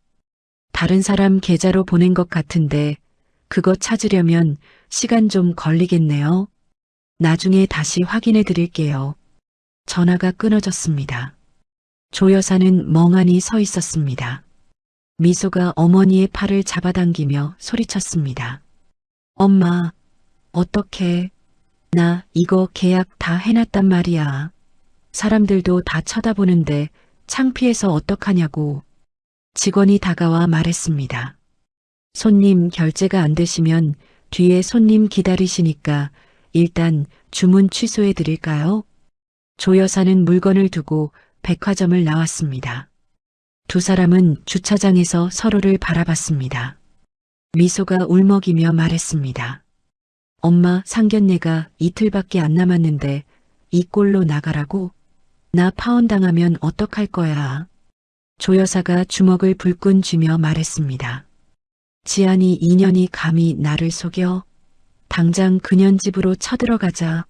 다른 사람 계좌로 보낸 것 같은데 그거 찾으려면 시간 좀 걸리겠네요. 나중에 다시 확인해 드릴게요. 전화가 끊어졌습니다. 조 여사는 멍하니 서 있었습니다. 미소가 어머니의 팔을 잡아당기며 소리쳤습니다. 엄마, 어떡해. 나 이거 계약 다 해놨단 말이야. 사람들도 다 쳐다보는데 창피해서 어떡하냐고. 직원이 다가와 말했습니다. 손님 결제가 안 되시면 뒤에 손님 기다리시니까 일단 주문 취소해 드릴까요? 조 여사는 물건을 두고 백화점을 나왔습니다. 두 사람은 주차장에서 서로를 바라봤습니다. 미소가 울먹이며 말했습니다. 엄마, 상견례가 이틀밖에 안 남았는데 이 꼴로 나가라고? 나 파혼당하면 어떡할 거야? 조 여사가 주먹을 불끈 쥐며 말했습니다. 지안이 인연이 감히 나를 속여? 당장 그년 집으로 쳐들어가자.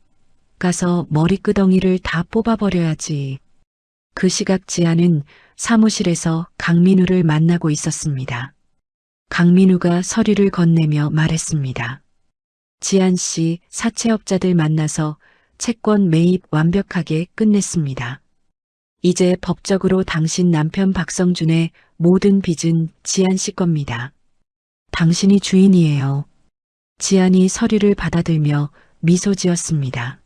가서 머리끄덩이를 다 뽑아버려야지. 그 시각 지안은 사무실에서 강민우를 만나고 있었습니다. 강민우가 서류를 건네며 말했습니다. 지안 씨, 사채업자들 만나서 채권 매입 완벽하게 끝냈습니다. 이제 법적으로 당신 남편 박성준의 모든 빚은 지안 씨 겁니다. 당신이 주인이에요. 지안이 서류를 받아들며 미소 지었습니다.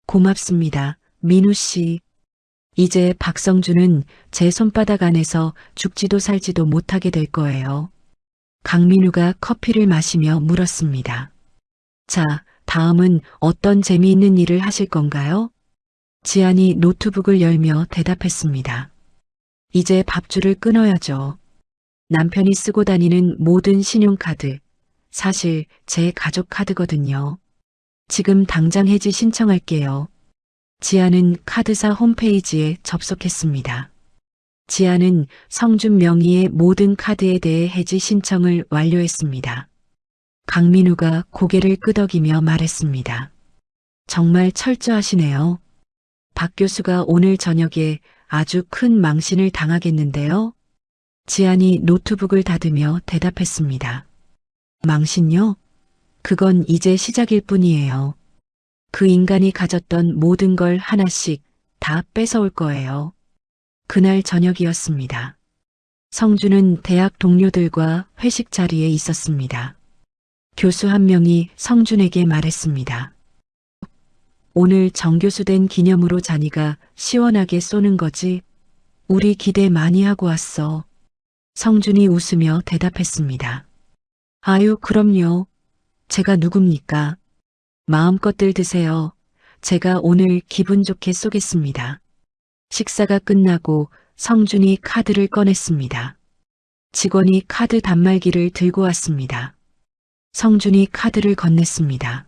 고맙습니다, 민우 씨. 이제 박성준은 제 손바닥 안에서 죽지도 살지도 못하게 될 거예요. 강민우가 커피를 마시며 물었습니다. 자, 다음은 어떤 재미있는 일을 하실 건가요? 지안이 노트북을 열며 대답했습니다. 이제 밥줄을 끊어야죠. 남편이 쓰고 다니는 모든 신용카드, 사실 제 가족 카드거든요. 지금 당장 해지 신청할게요. 지안은 카드사 홈페이지에 접속했습니다. 지안은 성준 명의의 모든 카드에 대해 해지 신청을 완료했습니다. 강민우가 고개를 끄덕이며 말했습니다. 정말 철저하시네요. 박 교수가 오늘 저녁에 아주 큰 망신을 당하겠는데요. 지안이 노트북을 닫으며 대답했습니다. 망신요? 그건 이제 시작일 뿐이에요. 그 인간이 가졌던 모든 걸 하나씩 다 뺏어올 거예요. 그날 저녁이었습니다. 성준은 대학 동료들과 회식 자리에 있었습니다. 교수 한 명이 성준에게 말했습니다. 오늘 정교수 된 기념으로 자니가 시원하게 쏘는 거지. 우리 기대 많이 하고 왔어. 성준이 웃으며 대답했습니다. 아유, 그럼요. 제가 누굽니까? 마음껏들 드세요. 제가 오늘 기분 좋게 쏘겠습니다. 식사가 끝나고 성준이 카드를 꺼냈습니다. 직원이 카드 단말기를 들고 왔습니다. 성준이 카드를 건넸습니다.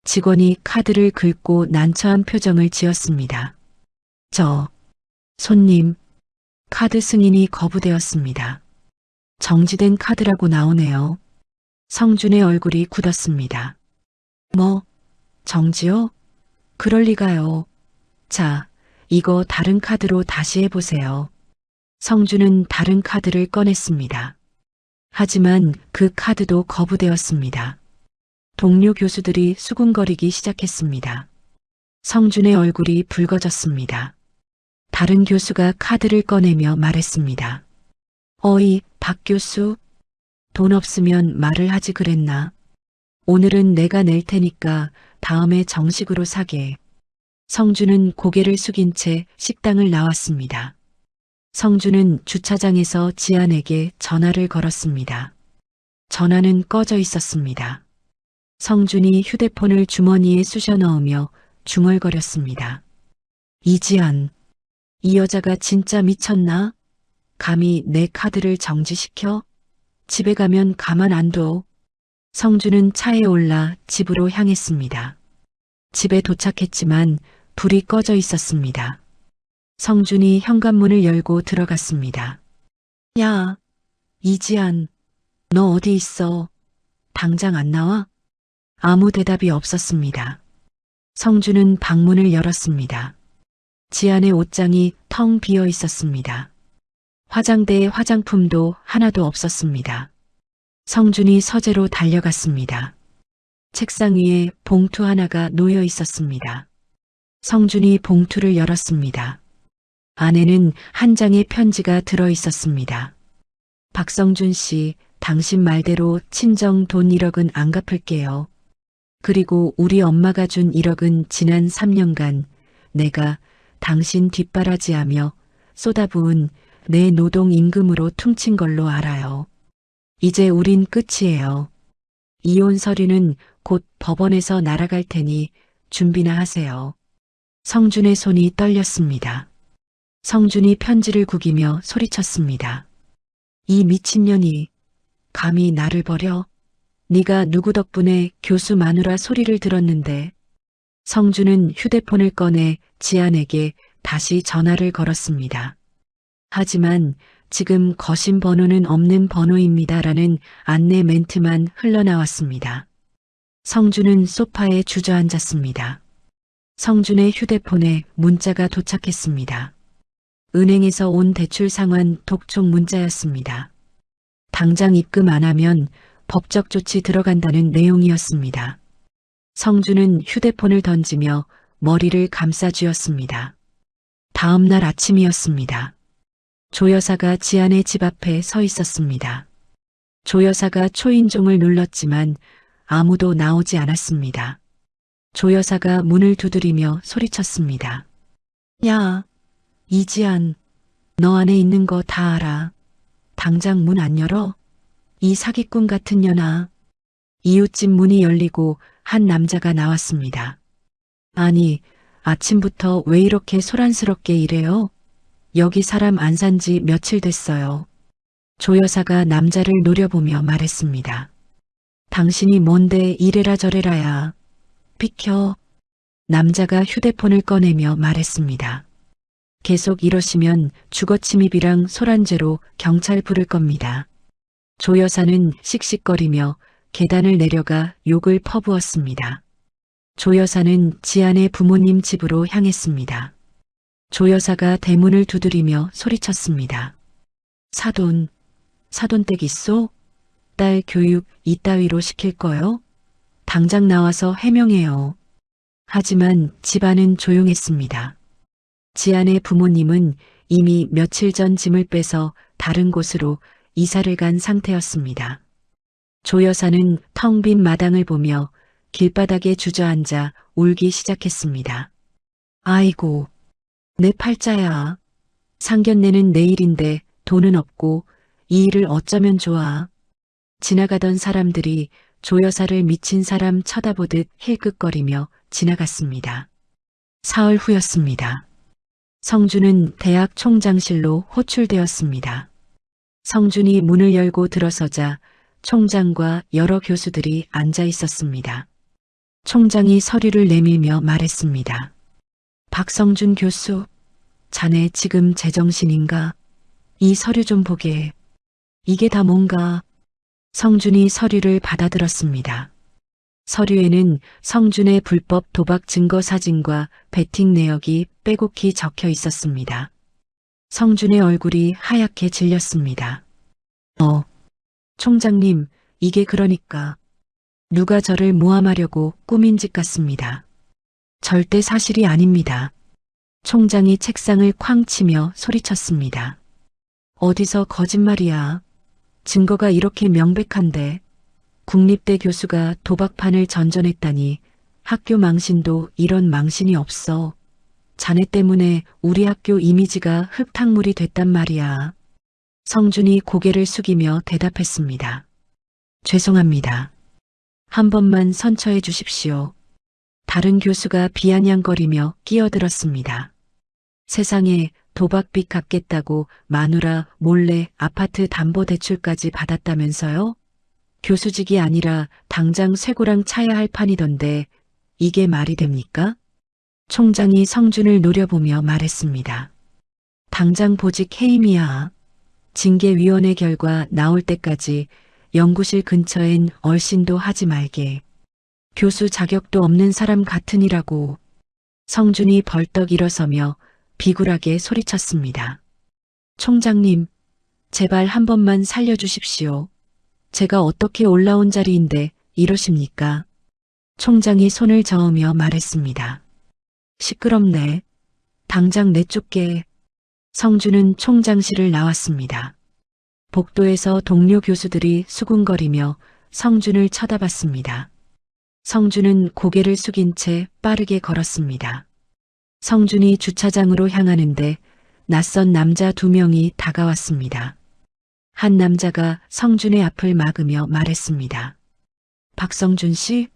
직원이 카드를 긁고 난처한 표정을 지었습니다. 손님, 카드 승인이 거부되었습니다. 정지된 카드라고 나오네요. 성준의 얼굴이 굳었습니다. 뭐, 정지요? 그럴 리가요. 자, 이거 다른 카드로 다시 해보세요. 성준은 다른 카드를 꺼냈습니다. 하지만 그 카드도 거부되었습니다. 동료 교수들이 수군거리기 시작했습니다. 성준의 얼굴이 붉어졌습니다. 다른 교수가 카드를 꺼내며 말했습니다. 어이, 박 교수. 돈 없으면 말을 하지 그랬나? 오늘은 내가 낼 테니까 다음에 정식으로 사게. 성준은 고개를 숙인 채 식당을 나왔습니다. 성준은 주차장에서 지안에게 전화를 걸었습니다. 전화는 꺼져 있었습니다. 성준이 휴대폰을 주머니에 쑤셔 넣으며 중얼거렸습니다. 이지안, 이 여자가 진짜 미쳤나? 감히 내 카드를 정지시켜? 집에 가면 가만 안 둬. 성준은 차에 올라 집으로 향했습니다. 집에 도착했지만 불이 꺼져 있었습니다. 성준이 현관문을 열고 들어갔습니다. 야, 이지안, 너 어디 있어? 당장 안 나와? 아무 대답이 없었습니다. 성준은 방문을 열었습니다. 지안의 옷장이 텅 비어 있었습니다. 화장대에 화장품도 하나도 없었습니다. 성준이 서재로 달려갔습니다. 책상 위에 봉투 하나가 놓여 있었습니다. 성준이 봉투를 열었습니다. 안에는 한 장의 편지가 들어 있었습니다. 박성준 씨, 당신 말대로 친정 돈 1억은 안 갚을게요. 그리고 우리 엄마가 준 1억은 지난 3년간 내가 당신 뒷바라지하며 쏟아부은 내 노동 임금으로 퉁친 걸로 알아요. 이제 우린 끝이에요. 이혼 서류는 곧 법원에서 날아갈 테니 준비나 하세요. 성준의 손이 떨렸습니다. 성준이 편지를 구기며 소리쳤습니다. 이 미친년이 감히 나를 버려? 네가 누구 덕분에 교수 마누라 소리를 들었는데. 성준은 휴대폰을 꺼내 지안에게 다시 전화를 걸었습니다. 하지만 지금 거신 번호는 없는 번호입니다라는 안내 멘트만 흘러나왔습니다. 성준은 소파에 주저앉았습니다. 성준의 휴대폰에 문자가 도착했습니다. 은행에서 온 대출 상환 독촉 문자였습니다. 당장 입금 안 하면 법적 조치 들어간다는 내용이었습니다. 성준은 휴대폰을 던지며 머리를 감싸쥐었습니다. 다음 날 아침이었습니다. 조 여사가 지안의 집 앞에 서 있었습니다. 조 여사가 초인종을 눌렀지만 아무도 나오지 않았습니다. 조 여사가 문을 두드리며 소리쳤습니다. 야, 이지안, 너 안에 있는 거 다 알아. 당장 문 안 열어? 이 사기꾼 같은 년아. 이웃집 문이 열리고 한 남자가 나왔습니다. 아니, 아침부터 왜 이렇게 소란스럽게 이래요? 여기 사람 안 산지 며칠 됐어요. 조 여사가 남자를 노려보며 말했습니다. 당신이 뭔데 이래라 저래라야. 비켜. 남자가 휴대폰을 꺼내며 말했습니다. 계속 이러시면 주거침입이랑 소란죄로 경찰 부를 겁니다. 조 여사는 씩씩거리며 계단을 내려가 욕을 퍼부었습니다. 조 여사는 지안의 부모님 집으로 향했습니다. 조 여사가 대문을 두드리며 소리쳤습니다. 사돈, 사돈댁 있소? 딸 교육 이따위로 시킬 거요? 당장 나와서 해명해요. 하지만 집안은 조용했습니다. 지안의 부모님은 이미 며칠 전 짐을 빼서 다른 곳으로 이사를 간 상태였습니다. 조 여사는 텅 빈 마당을 보며 길바닥에 주저앉아 울기 시작했습니다. 아이고, 내 팔자야. 상견례는 내일인데 돈은 없고 이 일을 어쩌면 좋아. 지나가던 사람들이 조 여사를 미친 사람 쳐다보듯 힐끗거리며 지나갔습니다. 사흘 후였습니다. 성준은 대학 총장실로 호출되었습니다. 성준이 문을 열고 들어서자 총장과 여러 교수들이 앉아 있었습니다. 총장이 서류를 내밀며 말했습니다. 박성준 교수, 자네 지금 제정신인가? 이 서류 좀 보게. 이게 다 뭔가? 성준이 서류를 받아들었습니다. 서류에는 성준의 불법 도박 증거 사진과 베팅 내역이 빼곡히 적혀 있었습니다. 성준의 얼굴이 하얗게 질렸습니다. 총장님, 이게 그러니까 누가 저를 모함하려고 꾸민 짓 같습니다. 절대 사실이 아닙니다. 총장이 책상을 쾅 치며 소리쳤습니다. 어디서 거짓말이야. 증거가 이렇게 명백한데. 국립대 교수가 도박판을 전전했다니 학교 망신도 이런 망신이 없어. 자네 때문에 우리 학교 이미지가 흙탕물이 됐단 말이야. 성준이 고개를 숙이며 대답했습니다. 죄송합니다. 한 번만 선처해 주십시오. 다른 교수가 비아냥거리며 끼어들었습니다. 세상에 도박빚 갚겠다고 마누라 몰래 아파트 담보대출까지 받았다면서요? 교수직이 아니라 당장 쇠고랑 차야 할 판이던데 이게 말이 됩니까? 총장이 성준을 노려보며 말했습니다. 당장 보직 해임이야. 징계위원회 결과 나올 때까지 연구실 근처엔 얼씬도 하지 말게. 교수 자격도 없는 사람 같으니라고. 성준이 벌떡 일어서며 비굴하게 소리쳤습니다. 총장님, 제발 한 번만 살려주십시오. 제가 어떻게 올라온 자리인데 이러십니까? 총장이 손을 저으며 말했습니다. 시끄럽네. 당장 내쫓게. 성준은 총장실을 나왔습니다. 복도에서 동료 교수들이 수군거리며 성준을 쳐다봤습니다. 성준은 고개를 숙인 채 빠르게 걸었습니다. 성준이 주차장으로 향하는데 낯선 남자 2명이 다가왔습니다. 한 남자가 성준의 앞을 막으며 말했습니다. 박성준 씨?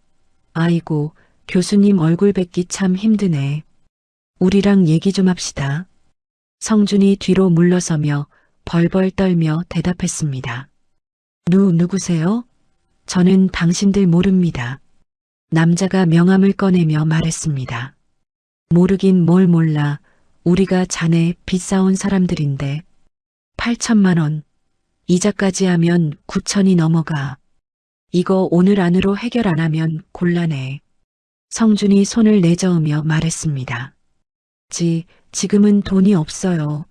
아이고, 교수님 얼굴 뵙기 참 힘드네. 우리랑 얘기 좀 합시다. 성준이 뒤로 물러서며 벌벌 떨며 대답했습니다. 누구세요? 저는 당신들 모릅니다. 남자가 명함을 꺼내며 말했습니다. 모르긴 뭘 몰라. 우리가 자네 빚 쌓은 사람들인데. 8천만 원. 이자까지 하면 9천이 넘어가. 이거 오늘 안으로 해결 안 하면 곤란해. 성준이 손을 내저으며 말했습니다. 지금은 돈이 없어요.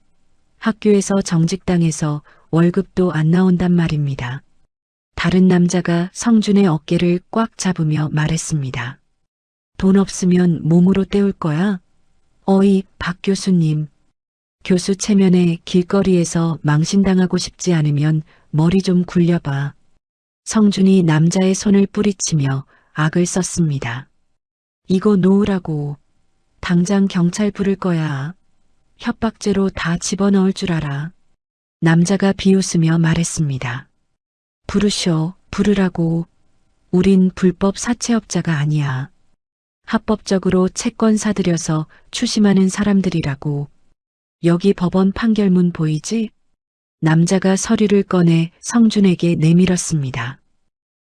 학교에서 정직당해서 월급도 안 나온단 말입니다. 다른 남자가 성준의 어깨를 꽉 잡으며 말했습니다. 돈 없으면 몸으로 때울 거야? 어이, 박 교수님. 교수 체면에 길거리에서 망신당하고 싶지 않으면 머리 좀 굴려봐. 성준이 남자의 손을 뿌리치며 악을 썼습니다. 이거 놓으라고. 당장 경찰 부를 거야. 협박죄로 다 집어넣을 줄 알아. 남자가 비웃으며 말했습니다. 부르쇼, 부르라고. 우린 불법 사채업자가 아니야. 합법적으로 채권 사들여서 추심하는 사람들이라고. 여기 법원 판결문 보이지? 남자가 서류를 꺼내 성준에게 내밀었습니다.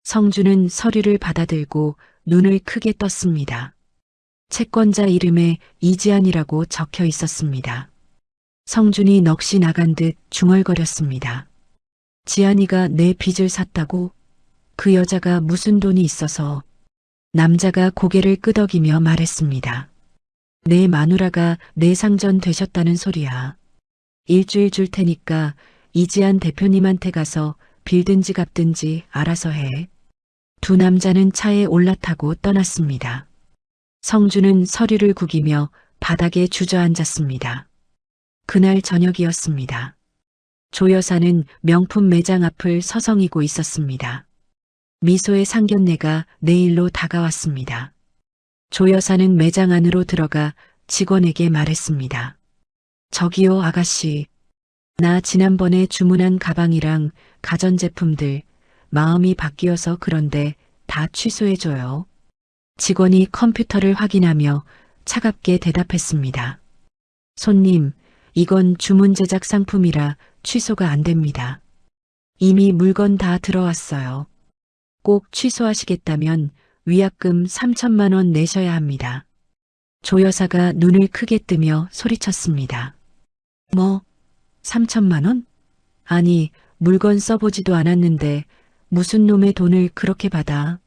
성준은 서류를 받아들고 눈을 크게 떴습니다. 채권자 이름에 이지안이라고 적혀 있었습니다. 성준이 넋이 나간 듯 중얼거렸습니다. 지안이가 내 빚을 샀다고? 그 여자가 무슨 돈이 있어서? 남자가 고개를 끄덕이며 말했습니다. 내 마누라가 내상전 되셨다는 소리야. 일주일 줄 테니까 이지안 대표님한테 가서 빌든지 갚든지 알아서 해. 두 남자는 차에 올라타고 떠났습니다. 성준은 서류를 구기며 바닥에 주저앉았습니다. 그날 저녁이었습니다. 조 여사는 명품 매장 앞을 서성이고 있었습니다. 미소의 상견례가 내일로 다가왔습니다. 조 여사는 매장 안으로 들어가 직원에게 말했습니다. 저기요 아가씨, 나 지난번에 주문한 가방이랑 가전제품들 마음이 바뀌어서 그런데 다 취소해줘요. 직원이 컴퓨터를 확인하며 차갑게 대답했습니다. 손님, 이건 주문 제작 상품이라 취소가 안 됩니다. 이미 물건 다 들어왔어요. 꼭 취소하시겠다면 위약금 3천만 원 내셔야 합니다. 조 여사가 눈을 크게 뜨며 소리쳤습니다. 뭐? 3천만 원? 아니, 물건 써보지도 않았는데 무슨 놈의 돈을 그렇게 받아?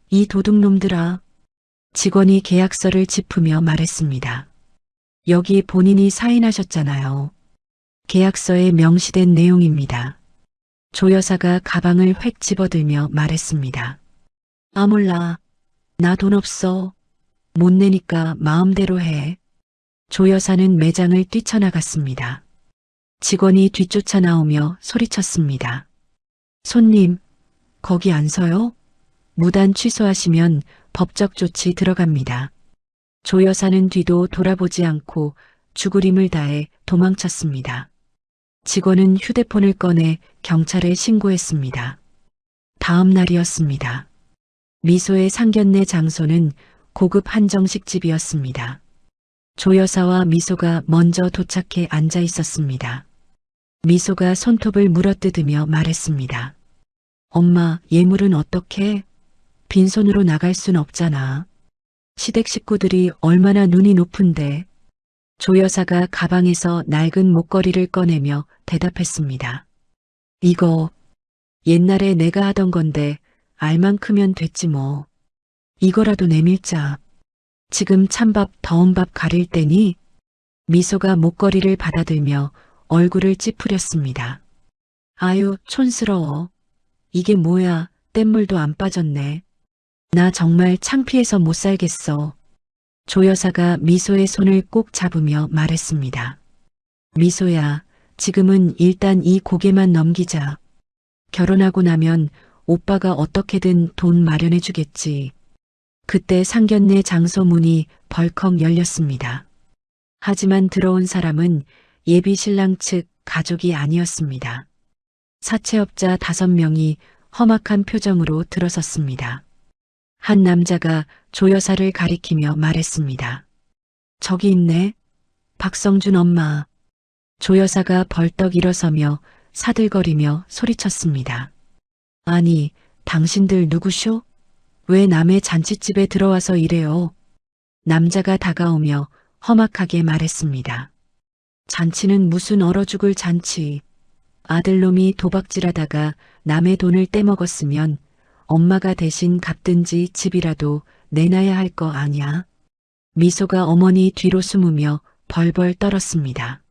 이 도둑놈들아. 직원이 계약서를 짚으며 말했습니다. 여기 본인이 사인하셨잖아요. 계약서에 명시된 내용입니다. 조 여사가 가방을 획 집어들며 말했습니다. 아 몰라. 나 돈 없어. 못 내니까 마음대로 해. 조 여사는 매장을 뛰쳐나갔습니다. 직원이 뒤쫓아 나오며 소리쳤습니다. 손님, 거기 안 서요? 무단 취소하시면 법적 조치 들어갑니다. 조 여사는 뒤도 돌아보지 않고 죽으림을 다해 도망쳤습니다. 직원은 휴대폰을 꺼내 경찰에 신고했습니다. 다음 날이었습니다. 미소의 상견례 장소는 고급 한정식집이었습니다. 조 여사와 미소가 먼저 도착해 앉아 있었습니다. 미소가 손톱을 물어뜯으며 말했습니다. 엄마, 예물은 어떻게? 빈손으로 나갈 순 없잖아. 시댁 식구들이 얼마나 눈이 높은데. 조 여사가 가방에서 낡은 목걸이를 꺼내며 대답했습니다. 이거 옛날에 내가 하던 건데 알만 크면 됐지 뭐. 이거라도 내밀자. 지금 찬밥 더운 밥 가릴 때니? 미소가 목걸이를 받아들며 얼굴을 찌푸렸습니다. 아유, 촌스러워. 이게 뭐야, 뗏물도 안 빠졌네. 나 정말 창피해서 못 살겠어. 조 여사가 미소의 손을 꼭 잡으며 말했습니다. 미소야, 지금은 일단 이 고개만 넘기자. 결혼하고 나면 오빠가 어떻게든 돈 마련해 주겠지. 그때 상견례 장소 문이 벌컥 열렸습니다. 하지만 들어온 사람은 예비 신랑 측 가족이 아니었습니다. 사채업자 5명이 험악한 표정으로 들어섰습니다. 한 남자가 조 여사를 가리키며 말했습니다. 저기 있네. 박성준 엄마. 조 여사가 벌떡 일어서며 사들거리며 소리쳤습니다. 아니, 당신들 누구쇼? 왜 남의 잔칫집에 들어와서 이래요? 남자가 다가오며 험악하게 말했습니다. 잔치는 무슨 얼어 죽을 잔치. 아들놈이 도박질하다가 남의 돈을 떼먹었으면 엄마가 대신 갚든지 집이라도 내놔야 할 거 아냐? 미소가 어머니 뒤로 숨으며 벌벌 떨었습니다.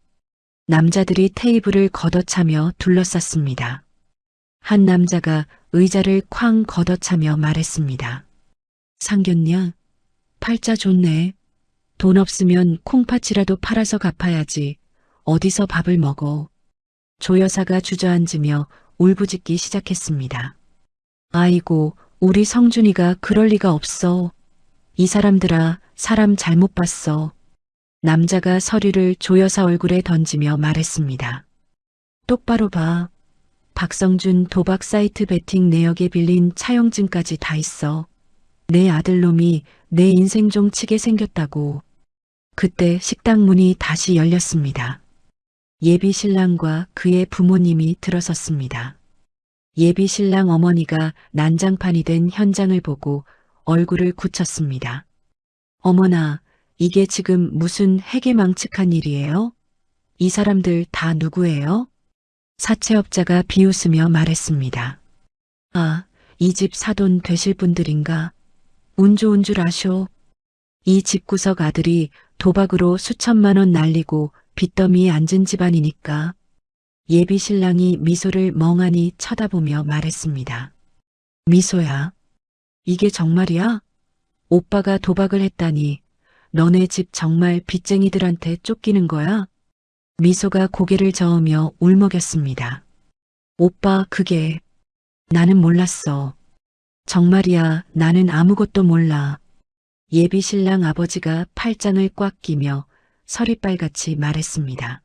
남자들이 테이블을 걷어차며 둘러쌌습니다. 한 남자가 의자를 쾅 걷어차며 말했습니다. 상견례? 팔자 좋네. 돈 없으면 콩팥이라도 팔아서 갚아야지. 어디서 밥을 먹어. 조 여사가 주저앉으며 울부짖기 시작했습니다. 아이고, 우리 성준이가 그럴 리가 없어. 이 사람들아, 사람 잘못 봤어. 남자가 서류를 조여사 얼굴에 던지며 말했습니다. 똑바로 봐. 박성준 도박 사이트 베팅 내역에 빌린 차용증까지 다 있어. 내 아들놈이 내 인생 좀 치게 생겼다고. 그때 식당 문이 다시 열렸습니다. 예비 신랑과 그의 부모님이 들어섰습니다. 예비 신랑 어머니가 난장판이 된 현장을 보고 얼굴을 굳혔습니다. 어머나, 이게 지금 무슨 해괴망측한 일이에요? 이 사람들 다 누구예요? 사채업자가 비웃으며 말했습니다. 아, 이 집 사돈 되실 분들인가? 운 좋은 줄 아쇼. 이 집구석 아들이 도박으로 수천만 원 날리고 빚더미에 앉은 집안이니까. 예비 신랑이 미소를 멍하니 쳐다보며 말했습니다. 미소야, 이게 정말이야? 오빠가 도박을 했다니 너네 집 정말 빚쟁이들한테 쫓기는 거야? 미소가 고개를 저으며 울먹였습니다. 오빠, 그게 나는 몰랐어. 정말이야, 나는 아무것도 몰라. 예비 신랑 아버지가 팔짱을 꽉 끼며 서리빨같이 말했습니다.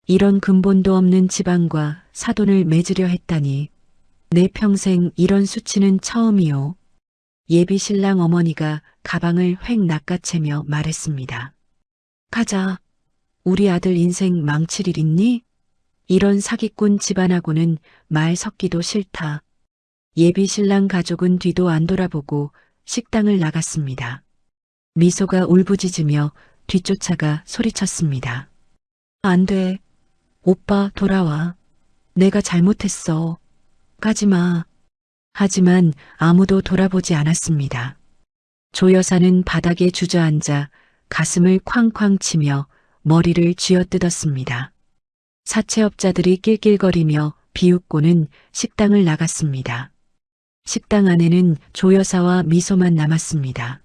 이런 근본도 없는 집안과 사돈을 맺으려 했다니 내 평생 이런 수치는 처음이요. 예비 신랑 어머니가 가방을 획 낚아채며 말했습니다. 가자. 우리 아들 인생 망칠 일 있니? 이런 사기꾼 집안하고는 말 섞기도 싫다. 예비 신랑 가족은 뒤도 안 돌아보고 식당을 나갔습니다. 미소가 울부짖으며 뒤쫓아가 소리쳤습니다. 안 돼. 오빠 돌아와. 내가 잘못했어. 가지마. 하지만 아무도 돌아보지 않았습니다. 조 여사는 바닥에 주저앉아 가슴을 쾅쾅 치며 머리를 쥐어뜯었습니다. 사채업자들이 낄낄거리며 비웃고는 식당을 나갔습니다. 식당 안에는 조 여사와 미소만 남았습니다.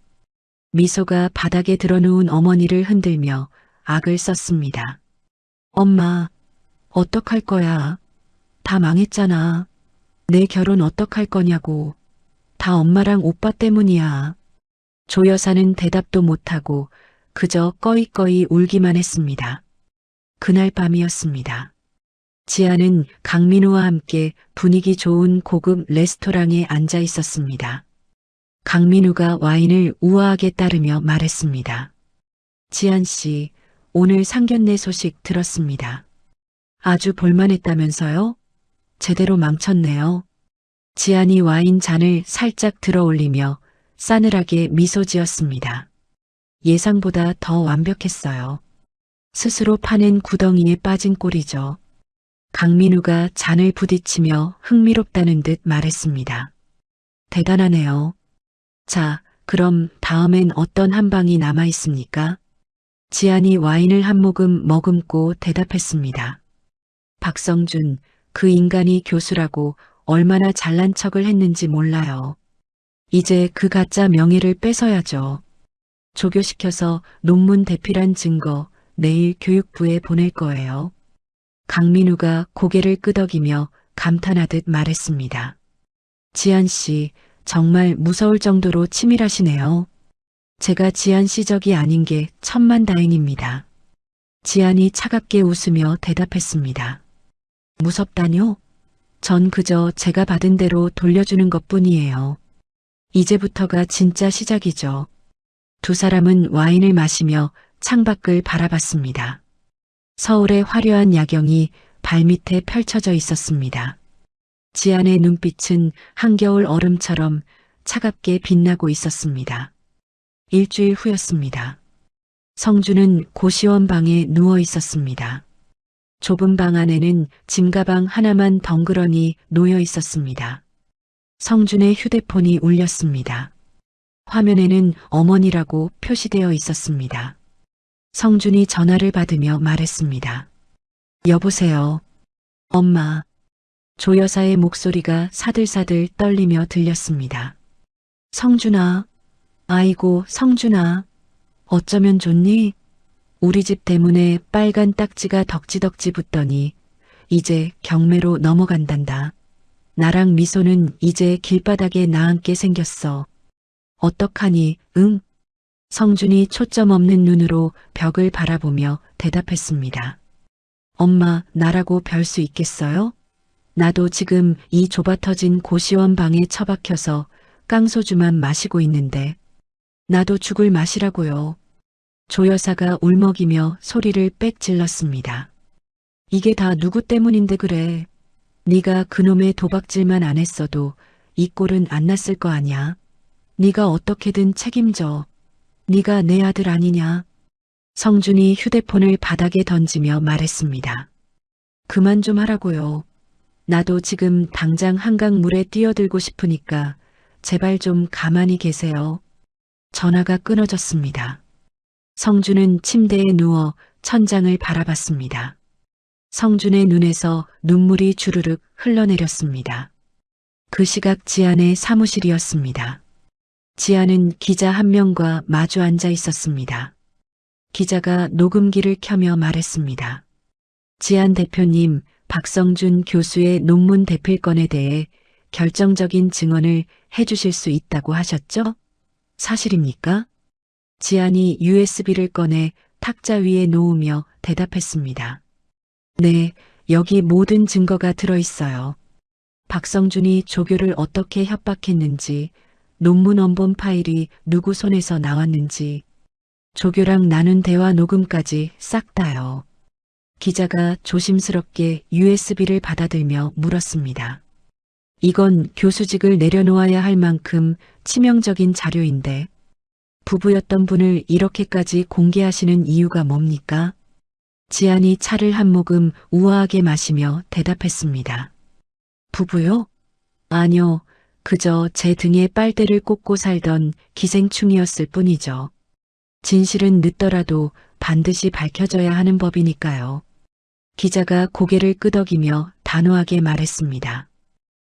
미소가 바닥에 드러누운 어머니를 흔들며 악을 썼습니다. 엄마, 어떡할 거야? 다 망했잖아. 내 결혼 어떡할 거냐고. 다 엄마랑 오빠 때문이야. 조 여사는 대답도 못하고 그저 꺼이꺼이 울기만 했습니다. 그날 밤이었습니다. 지아는 강민우와 함께 분위기 좋은 고급 레스토랑에 앉아 있었습니다. 강민우가 와인을 우아하게 따르며 말했습니다. 지안 씨, 오늘 상견례 소식 들었습니다. 아주 볼만했다면서요? 제대로 망쳤네요. 지안이 와인 잔을 살짝 들어 올리며 싸늘하게 미소 지었습니다. 예상보다 더 완벽했어요. 스스로 파낸 구덩이에 빠진 꼴이죠. 강민우가 잔을 부딪히며 흥미롭다는 듯 말했습니다. 대단하네요. 자, 그럼 다음엔 어떤 한방이 남아 있습니까? 지안이 와인을 한 모금 머금고 대답했습니다. 박성준, 그 인간이 교수라고 얼마나 잘난 척을 했는지 몰라요. 이제 그 가짜 명예를 뺏어야죠. 조교시켜서 논문 대필한 증거 내일 교육부에 보낼 거예요. 강민우가 고개를 끄덕이며 감탄하듯 말했습니다. 지안 씨, 정말 무서울 정도로 치밀하시네요. 제가 지안 씨 적이 아닌 게 천만다행입니다. 지안이 차갑게 웃으며 대답했습니다. 무섭다뇨? 전 그저 제가 받은 대로 돌려주는 것뿐이에요. 이제부터가 진짜 시작이죠. 두 사람은 와인을 마시며 창밖을 바라봤습니다. 서울의 화려한 야경이 발밑에 펼쳐져 있었습니다. 지안의 눈빛은 한겨울 얼음처럼 차갑게 빛나고 있었습니다. 일주일 후였습니다. 성주는 고시원 방에 누워 있었습니다. 좁은 방 안에는 짐가방 하나만 덩그러니 놓여 있었습니다. 성준의 휴대폰이 울렸습니다. 화면에는 어머니라고 표시되어 있었습니다. 성준이 전화를 받으며 말했습니다. 여보세요. 엄마. 조 여사의 목소리가 사들사들 떨리며 들렸습니다. 성준아. 아이고, 성준아. 어쩌면 좋니? 우리 집 때문에 빨간 딱지가 덕지덕지 붙더니 이제 경매로 넘어간단다. 나랑 미소는 이제 길바닥에 나앉게 생겼어. 어떡하니, 응? 성준이 초점 없는 눈으로 벽을 바라보며 대답했습니다. 엄마, 나라고 별 수 있겠어요? 나도 지금 이 좁아터진 고시원 방에 처박혀서 깡소주만 마시고 있는데 나도 죽을 맛이라고요. 조 여사가 울먹이며 소리를 빽 질렀습니다. 이게 다 누구 때문인데 그래. 네가 그놈의 도박질만 안 했어도 이 꼴은 안 났을 거 아냐. 네가 어떻게든 책임져. 네가 내 아들 아니냐. 성준이 휴대폰을 바닥에 던지며 말했습니다. 그만 좀 하라고요. 나도 지금 당장 한강물에 뛰어들고 싶으니까 제발 좀 가만히 계세요. 전화가 끊어졌습니다. 성준은 침대에 누워 천장을 바라봤습니다. 성준의 눈에서 눈물이 주르륵 흘러내렸습니다. 그 시각 지안의 사무실이었습니다. 지안은 기자 한 명과 마주 앉아 있었습니다. 기자가 녹음기를 켜며 말했습니다. 지안 대표님, 박성준 교수의 논문 대필건에 대해 결정적인 증언을 해주실 수 있다고 하셨죠? 사실입니까? 지안이 USB를 꺼내 탁자 위에 놓으며 대답했습니다. 네, 여기 모든 증거가 들어있어요. 박성준이 조교를 어떻게 협박했는지, 논문 원본 파일이 누구 손에서 나왔는지, 조교랑 나눈 대화 녹음까지 싹 다요. 기자가 조심스럽게 USB를 받아들며 물었습니다. 이건 교수직을 내려놓아야 할 만큼 치명적인 자료인데 부부였던 분을 이렇게까지 공개하시는 이유가 뭡니까? 지안이 차를 한 모금 우아하게 마시며 대답했습니다. 부부요? 아니요. 그저 제 등에 빨대를 꽂고 살던 기생충이었을 뿐이죠. 진실은 늦더라도 반드시 밝혀져야 하는 법이니까요. 기자가 고개를 끄덕이며 단호하게 말했습니다.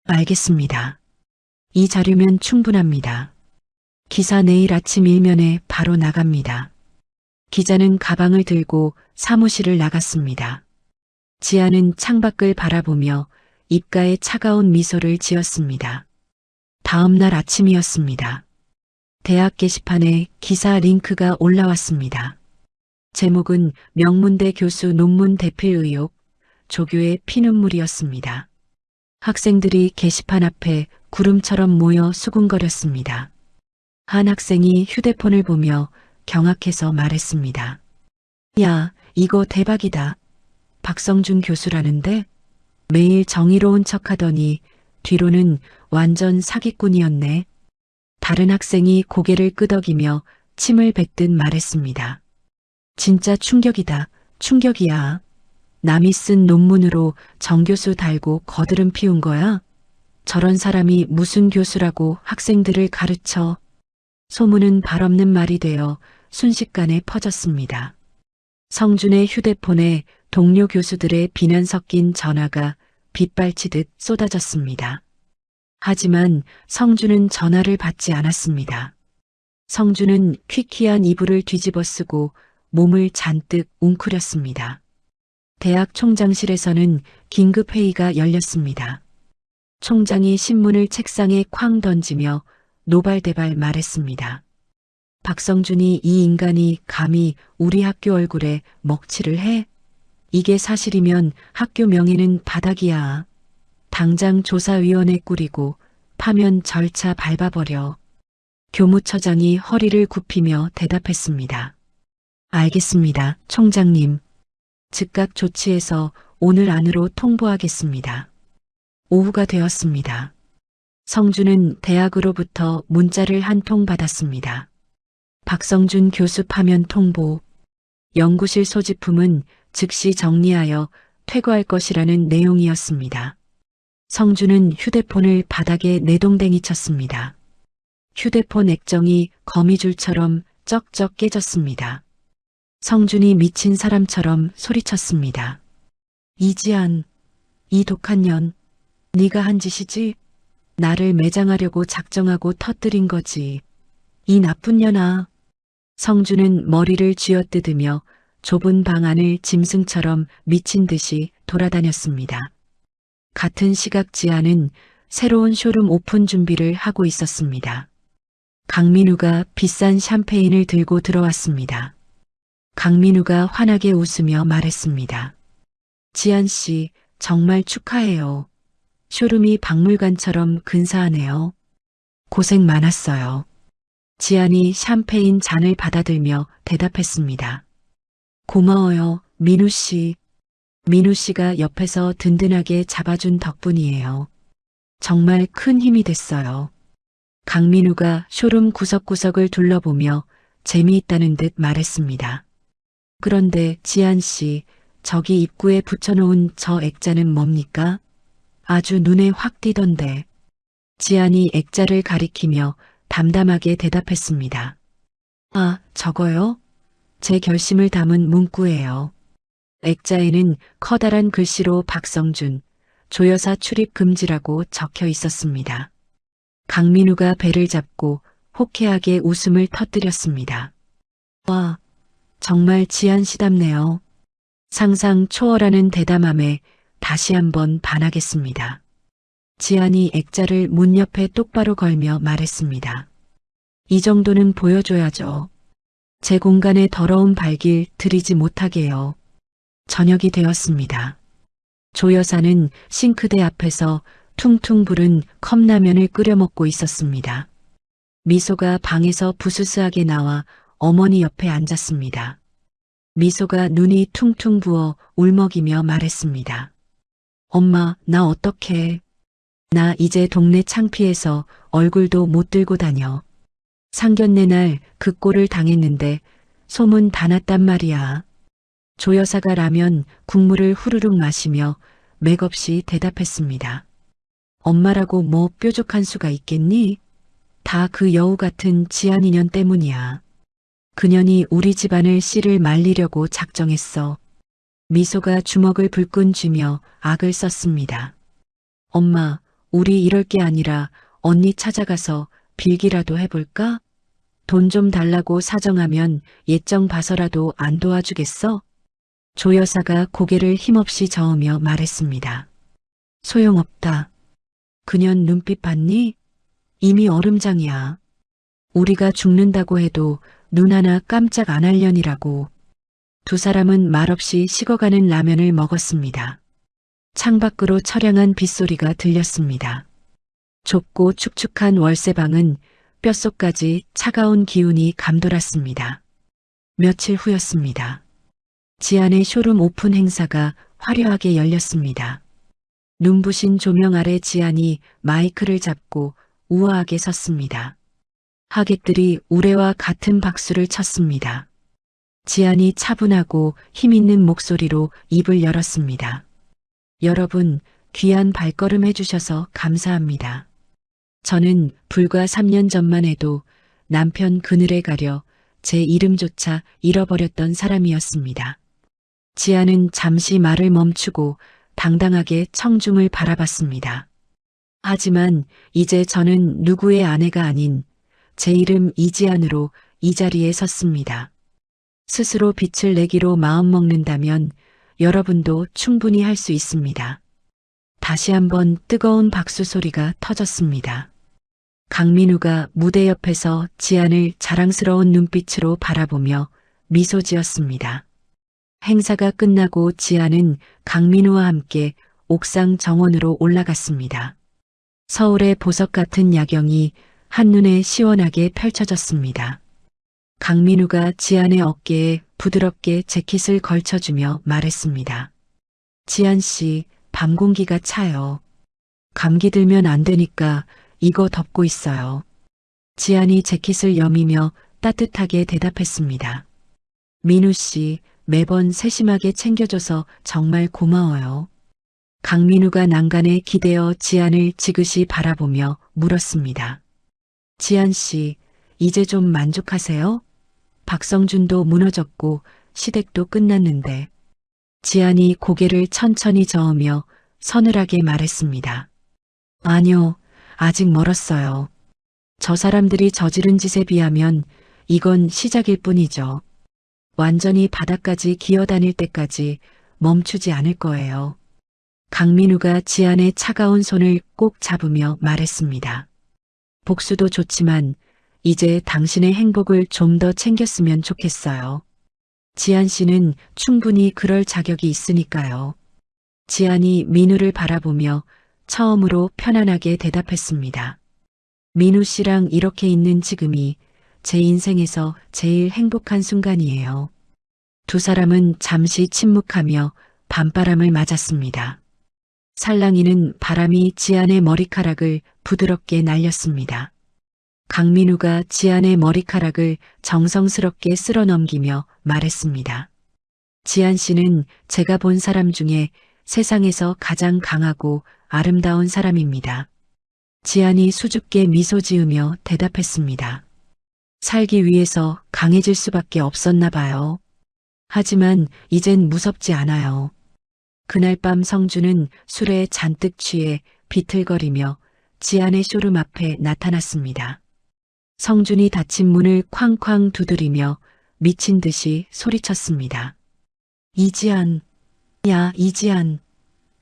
알겠습니다. 이 자료면 충분합니다. 기사 내일 아침 일면에 바로 나갑니다. 기자는 가방을 들고 사무실을 나갔습니다. 지아는 창밖을 바라보며 입가에 차가운 미소를 지었습니다. 다음 날 아침이었습니다. 대학 게시판에 기사 링크가 올라왔습니다. 제목은 명문대 교수 논문 대필 의혹, 조교의 피눈물이었습니다. 학생들이 게시판 앞에 구름처럼 모여 수군거렸습니다. 한 학생이 휴대폰을 보며 경악해서 말했습니다. 야, 이거 대박이다. 박성준 교수라는데? 매일 정의로운 척하더니 뒤로는 완전 사기꾼이었네. 다른 학생이 고개를 끄덕이며 침을 뱉듯 말했습니다. 진짜 충격이다. 충격이야. 남이 쓴 논문으로 정 교수 달고 거드름 피운 거야? 저런 사람이 무슨 교수라고 학생들을 가르쳐. 소문은 발없는 말이 되어 순식간에 퍼졌습니다. 성준의 휴대폰에 동료 교수들의 비난 섞인 전화가 빗발치듯 쏟아졌습니다. 하지만 성준은 전화를 받지 않았습니다. 성준은 퀴퀴한 이불을 뒤집어 쓰고 몸을 잔뜩 웅크렸습니다. 대학 총장실에서는 긴급회의가 열렸습니다. 총장이 신문을 책상에 쾅 던지며 노발대발 말했습니다. 박성준이 이 인간이 감히 우리 학교 얼굴에 먹칠을 해? 이게 사실이면 학교 명예는 바닥이야. 당장 조사위원회 꾸리고 파면 절차 밟아버려. 교무처장이 허리를 굽히며 대답했습니다. 알겠습니다, 총장님. 즉각 조치해서 오늘 안으로 통보하겠습니다. 오후가 되었습니다. 성준은 대학으로부터 문자를 한 통 받았습니다. 박성준 교수 파면 통보. 연구실 소지품은 즉시 정리하여 퇴거할 것이라는 내용이었습니다. 성준은 휴대폰을 바닥에 내동댕이 쳤습니다. 휴대폰 액정이 거미줄처럼 쩍쩍 깨졌습니다. 성준이 미친 사람처럼 소리쳤습니다. 이지안, 이 독한 년, 네가 한 짓이지? 나를 매장하려고 작정하고 터뜨린 거지. 이 나쁜 년아. 성준은 머리를 쥐어뜯으며 좁은 방 안을 짐승처럼 미친 듯이 돌아다녔습니다. 같은 시각 지아는 새로운 쇼룸 오픈 준비를 하고 있었습니다. 강민우가 비싼 샴페인을 들고 들어왔습니다. 강민우가 환하게 웃으며 말했습니다. 지안 씨, 정말 축하해요. 쇼룸이 박물관처럼 근사하네요. 고생 많았어요. 지안이 샴페인 잔을 받아들며 대답했습니다. 고마워요, 민우 씨. 민우 씨가 옆에서 든든하게 잡아준 덕분이에요. 정말 큰 힘이 됐어요. 강민우가 쇼룸 구석구석을 둘러보며 재미있다는 듯 말했습니다. 그런데 지안 씨, 저기 입구에 붙여놓은 저 액자는 뭡니까? 아주 눈에 확 띄던데. 지안이 액자를 가리키며 담담하게 대답했습니다. 아, 저거요? 제 결심을 담은 문구예요. 액자에는 커다란 글씨로 박성준, 조여사 출입 금지라고 적혀 있었습니다. 강민우가 배를 잡고 호쾌하게 웃음을 터뜨렸습니다. 와, 정말 지안씨답네요. 상상 초월하는 대담함에 다시 한번 반하겠습니다. 지안이 액자를 문 옆에 똑바로 걸며 말했습니다. 이 정도는 보여줘야죠. 제 공간에 더러운 발길 들이지 못하게요. 저녁이 되었습니다. 조 여사는 싱크대 앞에서 퉁퉁 부른 컵라면을 끓여 먹고 있었습니다. 미소가 방에서 부스스하게 나와 어머니 옆에 앉았습니다. 미소가 눈이 퉁퉁 부어 울먹이며 말했습니다. 엄마, 나 어떡해. 나 이제 동네 창피해서 얼굴도 못 들고 다녀. 상견례 날 그 꼴을 당했는데 소문 다 났단 말이야. 조 여사가 라면 국물을 후루룩 마시며 맥없이 대답했습니다. 엄마라고 뭐 뾰족한 수가 있겠니? 다 그 여우 같은 지안 인연 때문이야. 그년이 우리 집안을 씨를 말리려고 작정했어. 미소가 주먹을 불끈 쥐며 악을 썼습니다. 엄마, 우리 이럴 게 아니라 언니 찾아가서 빌기라도 해볼까? 돈 좀 달라고 사정하면 예정 봐서라도 안 도와주겠어? 조 여사가 고개를 힘없이 저으며 말했습니다. 소용없다. 그년 눈빛 봤니? 이미 얼음장이야. 우리가 죽는다고 해도 눈 하나 깜짝 안 할련이라고. 두 사람은 말없이 식어가는 라면을 먹었습니다. 창밖으로 처량한 빗소리가 들렸습니다. 좁고 축축한 월세방은 뼛속까지 차가운 기운이 감돌았습니다. 며칠 후였습니다. 지안의 쇼룸 오픈 행사가 화려하게 열렸습니다. 눈부신 조명 아래 지안이 마이크를 잡고 우아하게 섰습니다. 하객들이 우레와 같은 박수를 쳤습니다. 지안이 차분하고 힘있는 목소리로 입을 열었습니다. 여러분, 귀한 발걸음 해주셔서 감사합니다. 저는 불과 3년 전만 해도 남편 그늘에 가려 제 이름조차 잃어버렸던 사람이었습니다. 지안은 잠시 말을 멈추고 당당하게 청중을 바라봤습니다. 하지만 이제 저는 누구의 아내가 아닌 제 이름 이지안으로 이 자리에 섰습니다. 스스로 빛을 내기로 마음먹는다면 여러분도 충분히 할 수 있습니다. 다시 한번 뜨거운 박수 소리가 터졌습니다. 강민우가 무대 옆에서 지안을 자랑스러운 눈빛으로 바라보며 미소 지었습니다. 행사가 끝나고 지안은 강민우와 함께 옥상 정원으로 올라갔습니다. 서울의 보석 같은 야경이 한눈에 시원하게 펼쳐졌습니다. 강민우가 지안의 어깨에 부드럽게 재킷을 걸쳐주며 말했습니다. 지안 씨, 밤 공기가 차요. 감기 들면 안 되니까 이거 덮고 있어요. 지안이 재킷을 여미며 따뜻하게 대답했습니다. 민우 씨, 매번 세심하게 챙겨줘서 정말 고마워요. 강민우가 난간에 기대어 지안을 지그시 바라보며 물었습니다. 지안 씨, 이제 좀 만족하세요? 박성준도 무너졌고 시댁도 끝났는데. 지안이 고개를 천천히 저으며 서늘하게 말했습니다. 아니요, 아직 멀었어요. 저 사람들이 저지른 짓에 비하면 이건 시작일 뿐이죠. 완전히 바닥까지 기어다닐 때까지 멈추지 않을 거예요. 강민우가 지안의 차가운 손을 꼭 잡으며 말했습니다. 복수도 좋지만 이제 당신의 행복을 좀 더 챙겼으면 좋겠어요. 지안 씨는 충분히 그럴 자격이 있으니까요. 지안이 민우를 바라보며 처음으로 편안하게 대답했습니다. 민우 씨랑 이렇게 있는 지금이 제 인생에서 제일 행복한 순간이에요. 두 사람은 잠시 침묵하며 밤바람을 맞았습니다. 살랑이는 바람이 지안의 머리카락을 부드럽게 날렸습니다. 강민우가 지안의 머리카락을 정성스럽게 쓸어넘기며 말했습니다. 지안 씨는 제가 본 사람 중에 세상에서 가장 강하고 아름다운 사람입니다. 지안이 수줍게 미소 지으며 대답했습니다. 살기 위해서 강해질 수밖에 없었나 봐요. 하지만 이젠 무섭지 않아요. 그날 밤 성주는 술에 잔뜩 취해 비틀거리며 지안의 쇼룸 앞에 나타났습니다. 성준이 닫힌 문을 쾅쾅 두드리며 미친 듯이 소리쳤습니다. 이지안, 야 이지안,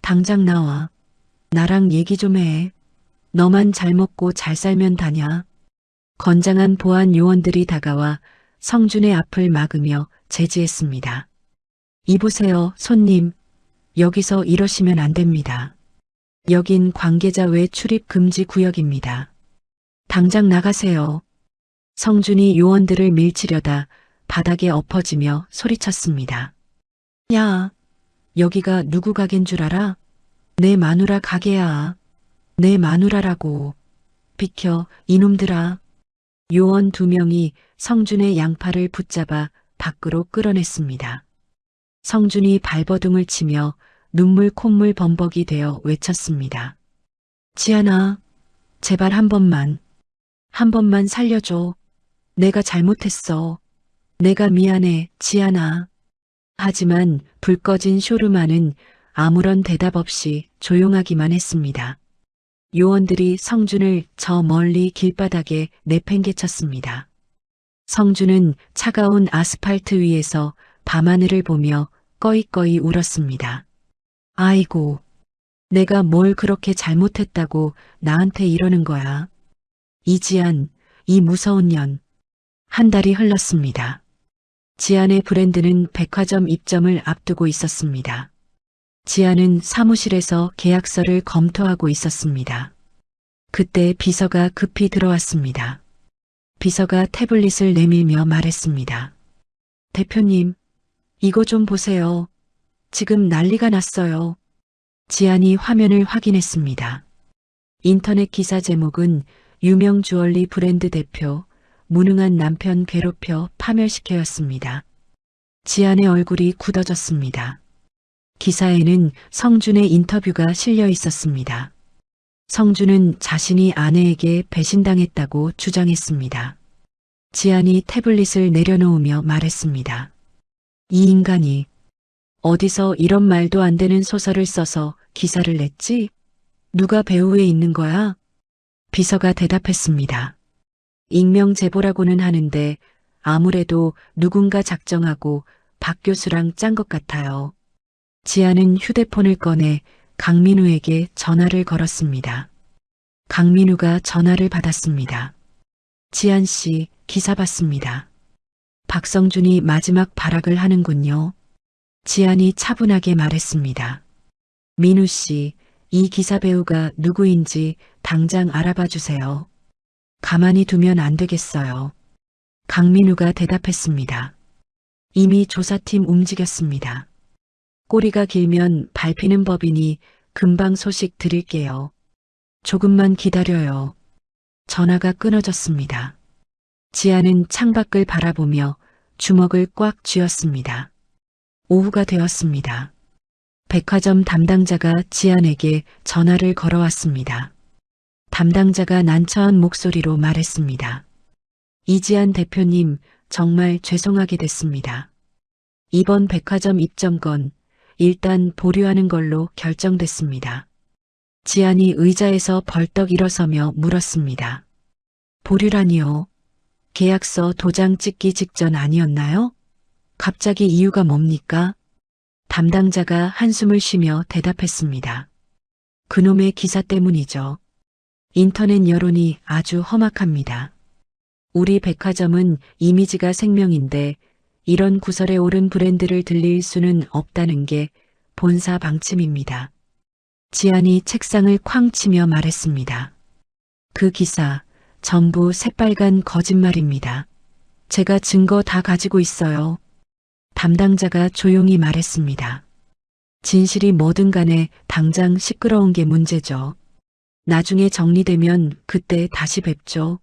당장 나와. 나랑 얘기 좀 해. 너만 잘 먹고 잘 살면 다냐. 건장한 보안 요원들이 다가와 성준의 앞을 막으며 제지했습니다. 이보세요, 손님. 여기서 이러시면 안 됩니다. 여긴 관계자 외 출입 금지 구역입니다. 당장 나가세요. 성준이 요원들을 밀치려다 바닥에 엎어지며 소리쳤습니다. 야, 여기가 누구 가게인 줄 알아? 내 마누라 가게야. 내 마누라라고. 비켜, 이놈들아. 요원 2명이 성준의 양팔을 붙잡아 밖으로 끌어냈습니다. 성준이 발버둥을 치며 눈물 콧물 범벅이 되어 외쳤습니다. 지안아, 제발 한 번만 살려줘. 내가 잘못했어. 내가 미안해, 지안아. 하지만 불 꺼진 쇼룸 안은 아무런 대답 없이 조용하기만 했습니다. 요원들이 성준을 저 멀리 길바닥에 내팽개쳤습니다. 성준은 차가운 아스팔트 위에서 밤하늘을 보며 꺼이꺼이 울었습니다. 아이고, 내가 뭘 그렇게 잘못했다고 나한테 이러는 거야. 이지안, 이 무서운 년. 한 달이 흘렀습니다. 지안의 브랜드는 백화점 입점을 앞두고 있었습니다. 지안은 사무실에서 계약서를 검토하고 있었습니다. 그때 비서가 급히 들어왔습니다. 비서가 태블릿을 내밀며 말했습니다. 대표님, 이거 좀 보세요. 지금 난리가 났어요. 지안이 화면을 확인했습니다. 인터넷 기사 제목은 유명 주얼리 브랜드 대표, 무능한 남편 괴롭혀 파멸시켜였습니다. 지안의 얼굴이 굳어졌습니다. 기사에는 성준의 인터뷰가 실려 있었습니다. 성준은 자신이 아내에게 배신당했다고 주장했습니다. 지안이 태블릿을 내려놓으며 말했습니다. 이 인간이 어디서 이런 말도 안 되는 소설을 써서 기사를 냈지? 누가 배후에 있는 거야? 비서가 대답했습니다. 익명 제보라고는 하는데 아무래도 누군가 작정하고 박 교수랑 짠 것 같아요. 지안은 휴대폰을 꺼내 강민우에게 전화를 걸었습니다. 강민우가 전화를 받았습니다. 지안 씨, 기사 봤습니다. 박성준이 마지막 발악을 하는군요. 지안이 차분하게 말했습니다. 민우 씨, 이 기사 배우가 누구인지 당장 알아봐 주세요. 가만히 두면 안 되겠어요. 강민우가 대답했습니다. 이미 조사팀 움직였습니다. 꼬리가 길면 밟히는 법이니 금방 소식 드릴게요. 조금만 기다려요. 전화가 끊어졌습니다. 지안은 창밖을 바라보며 주먹을 꽉 쥐었습니다. 오후가 되었습니다. 백화점 담당자가 지안에게 전화를 걸어왔습니다. 담당자가 난처한 목소리로 말했습니다. 이지안 대표님, 정말 죄송하게 됐습니다. 이번 백화점 입점권 일단 보류하는 걸로 결정됐습니다. 지안이 의자에서 벌떡 일어서며 물었습니다. 보류라니요? 계약서 도장 찍기 직전 아니었나요? 갑자기 이유가 뭡니까? 담당자가 한숨을 쉬며 대답했습니다. 그놈의 기사 때문이죠. 인터넷 여론이 아주 험악합니다. 우리 백화점은 이미지가 생명인데 이런 구설에 오른 브랜드를 들릴 수는 없다는 게 본사 방침입니다. 지안이 책상을 쾅 치며 말했습니다. 그 기사 전부 새빨간 거짓말입니다. 제가 증거 다 가지고 있어요. 담당자가 조용히 말했습니다. 진실이 뭐든 간에 당장 시끄러운 게 문제죠. 나중에 정리되면 그때 다시 뵙죠.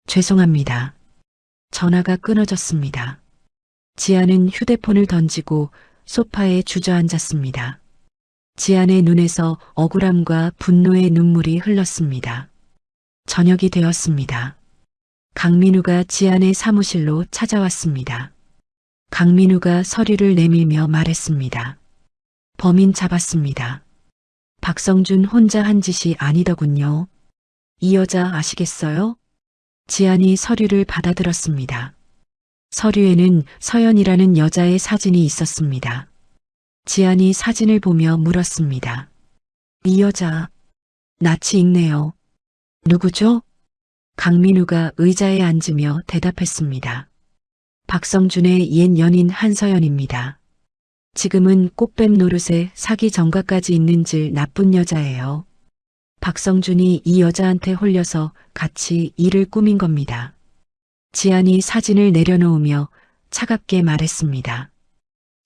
죄송합니다. 전화가 끊어졌습니다. 지안은 휴대폰을 던지고 소파에 주저앉았습니다. 지안의 눈에서 억울함과 분노의 눈물이 흘렀습니다. 저녁이 되었습니다. 강민우가 지안의 사무실로 찾아왔습니다. 강민우가 서류를 내밀며 말했습니다. 범인 잡았습니다. 박성준 혼자 한 짓이 아니더군요. 이 여자 아시겠어요? 지안이 서류를 받아들었습니다. 서류에는 서연이라는 여자의 사진이 있었습니다. 지안이 사진을 보며 물었습니다. 이 여자 낯이 익네요. 누구죠? 강민우가 의자에 앉으며 대답했습니다. 박성준의 옛 연인 한서연입니다. 지금은 꽃뱀 노릇에 사기 전과까지 있는 질 나쁜 여자예요. 박성준이 이 여자한테 홀려서 같이 일을 꾸민 겁니다. 지안이 사진을 내려놓으며 차갑게 말했습니다.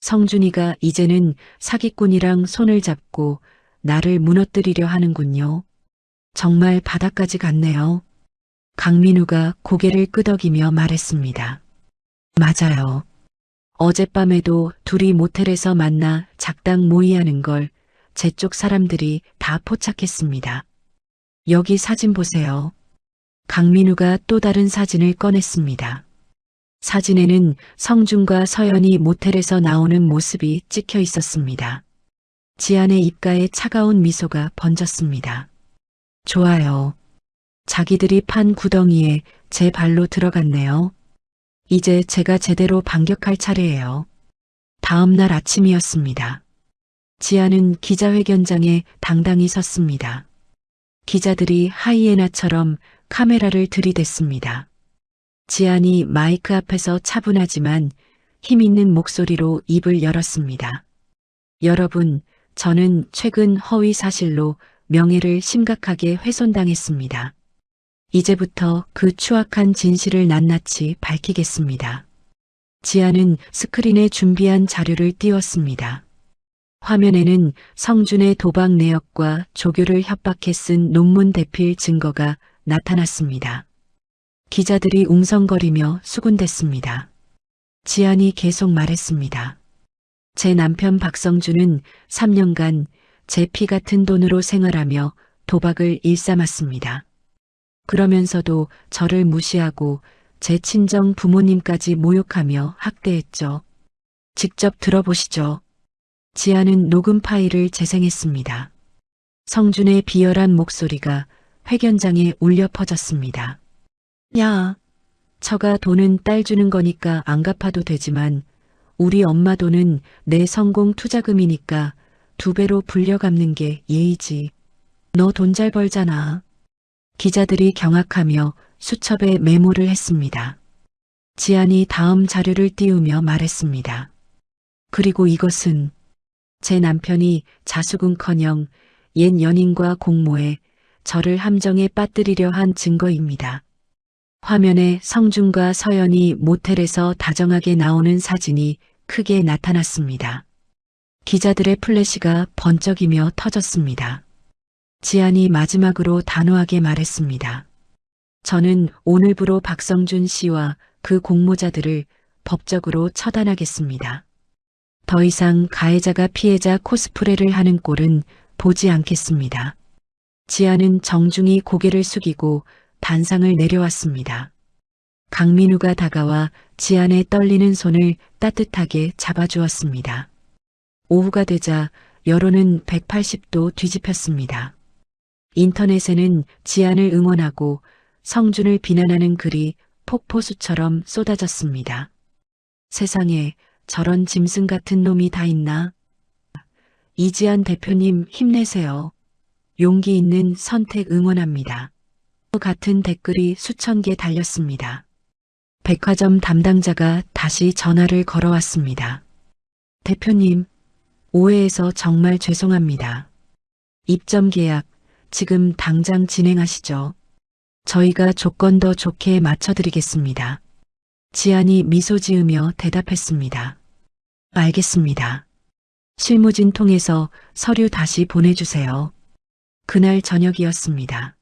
성준이가 이제는 사기꾼이랑 손을 잡고 나를 무너뜨리려 하는군요. 정말 바닥까지 갔네요. 강민우가 고개를 끄덕이며 말했습니다. 맞아요. 어젯밤에도 둘이 모텔에서 만나 작당 모의하는 걸 제 쪽 사람들이 다 포착했습니다. 여기 사진 보세요. 강민우가 또 다른 사진을 꺼냈습니다. 사진에는 성준과 서연이 모텔에서 나오는 모습이 찍혀 있었습니다. 지안의 입가에 차가운 미소가 번졌습니다. 좋아요. 자기들이 판 구덩이에 제 발로 들어갔네요. 이제 제가 제대로 반격할 차례예요. 다음 날 아침이었습니다. 지안은 기자회견장에 당당히 섰습니다. 기자들이 하이에나처럼 카메라를 들이댔습니다. 지안이 마이크 앞에서 차분하지만 힘있는 목소리로 입을 열었습니다. 여러분, 저는 최근 허위 사실로 명예를 심각하게 훼손당했습니다. 이제부터 그 추악한 진실을 낱낱이 밝히겠습니다. 지안은 스크린에 준비한 자료를 띄웠습니다. 화면에는 성준의 도박 내역과 조교를 협박해 쓴 논문 대필 증거가 나타났습니다. 기자들이 웅성거리며 수군댔습니다. 지안이 계속 말했습니다. 제 남편 박성준은 3년간 제 피 같은 돈으로 생활하며 도박을 일삼았습니다. 그러면서도 저를 무시하고 제 친정 부모님까지 모욕하며 학대했죠. 직접 들어보시죠. 지안은 녹음 파일을 재생했습니다. 성준의 비열한 목소리가 회견장에 울려 퍼졌습니다. 야, 저가 돈은 딸 주는 거니까 안 갚아도 되지만 우리 엄마 돈은 내 성공 투자금이니까 2배로 불려 갚는 게 예의지. 너 돈 잘 벌잖아. 기자들이 경악하며 수첩에 메모를 했습니다. 지안이 다음 자료를 띄우며 말했습니다. 그리고 이것은 제 남편이 자수군커녕 옛 연인과 공모해 저를 함정에 빠뜨리려 한 증거입니다. 화면에 성준과 서연이 모텔에서 다정하게 나오는 사진이 크게 나타났습니다. 기자들의 플래시가 번쩍이며 터졌습니다. 지안이 마지막으로 단호하게 말했습니다. 저는 오늘부로 박성준 씨와 그 공모자들을 법적으로 처단하겠습니다. 더 이상 가해자가 피해자 코스프레를 하는 꼴은 보지 않겠습니다. 지안은 정중히 고개를 숙이고 단상을 내려왔습니다. 강민우가 다가와 지안의 떨리는 손을 따뜻하게 잡아주었습니다. 오후가 되자 여론은 180도 뒤집혔습니다. 인터넷에는 지안을 응원하고 성준을 비난하는 글이 폭포수처럼 쏟아졌습니다. 세상에 저런 짐승 같은 놈이 다 있나? 이지안 대표님 힘내세요. 용기 있는 선택 응원합니다. 같은 댓글이 수천 개 달렸습니다. 백화점 담당자가 다시 전화를 걸어왔습니다. 대표님, 오해해서 정말 죄송합니다. 입점 계약 지금 당장 진행하시죠. 저희가 조건 더 좋게 맞춰드리겠습니다. 지안이 미소 지으며 대답했습니다. 알겠습니다. 실무진 통해서 서류 다시 보내주세요. 그날 저녁이었습니다.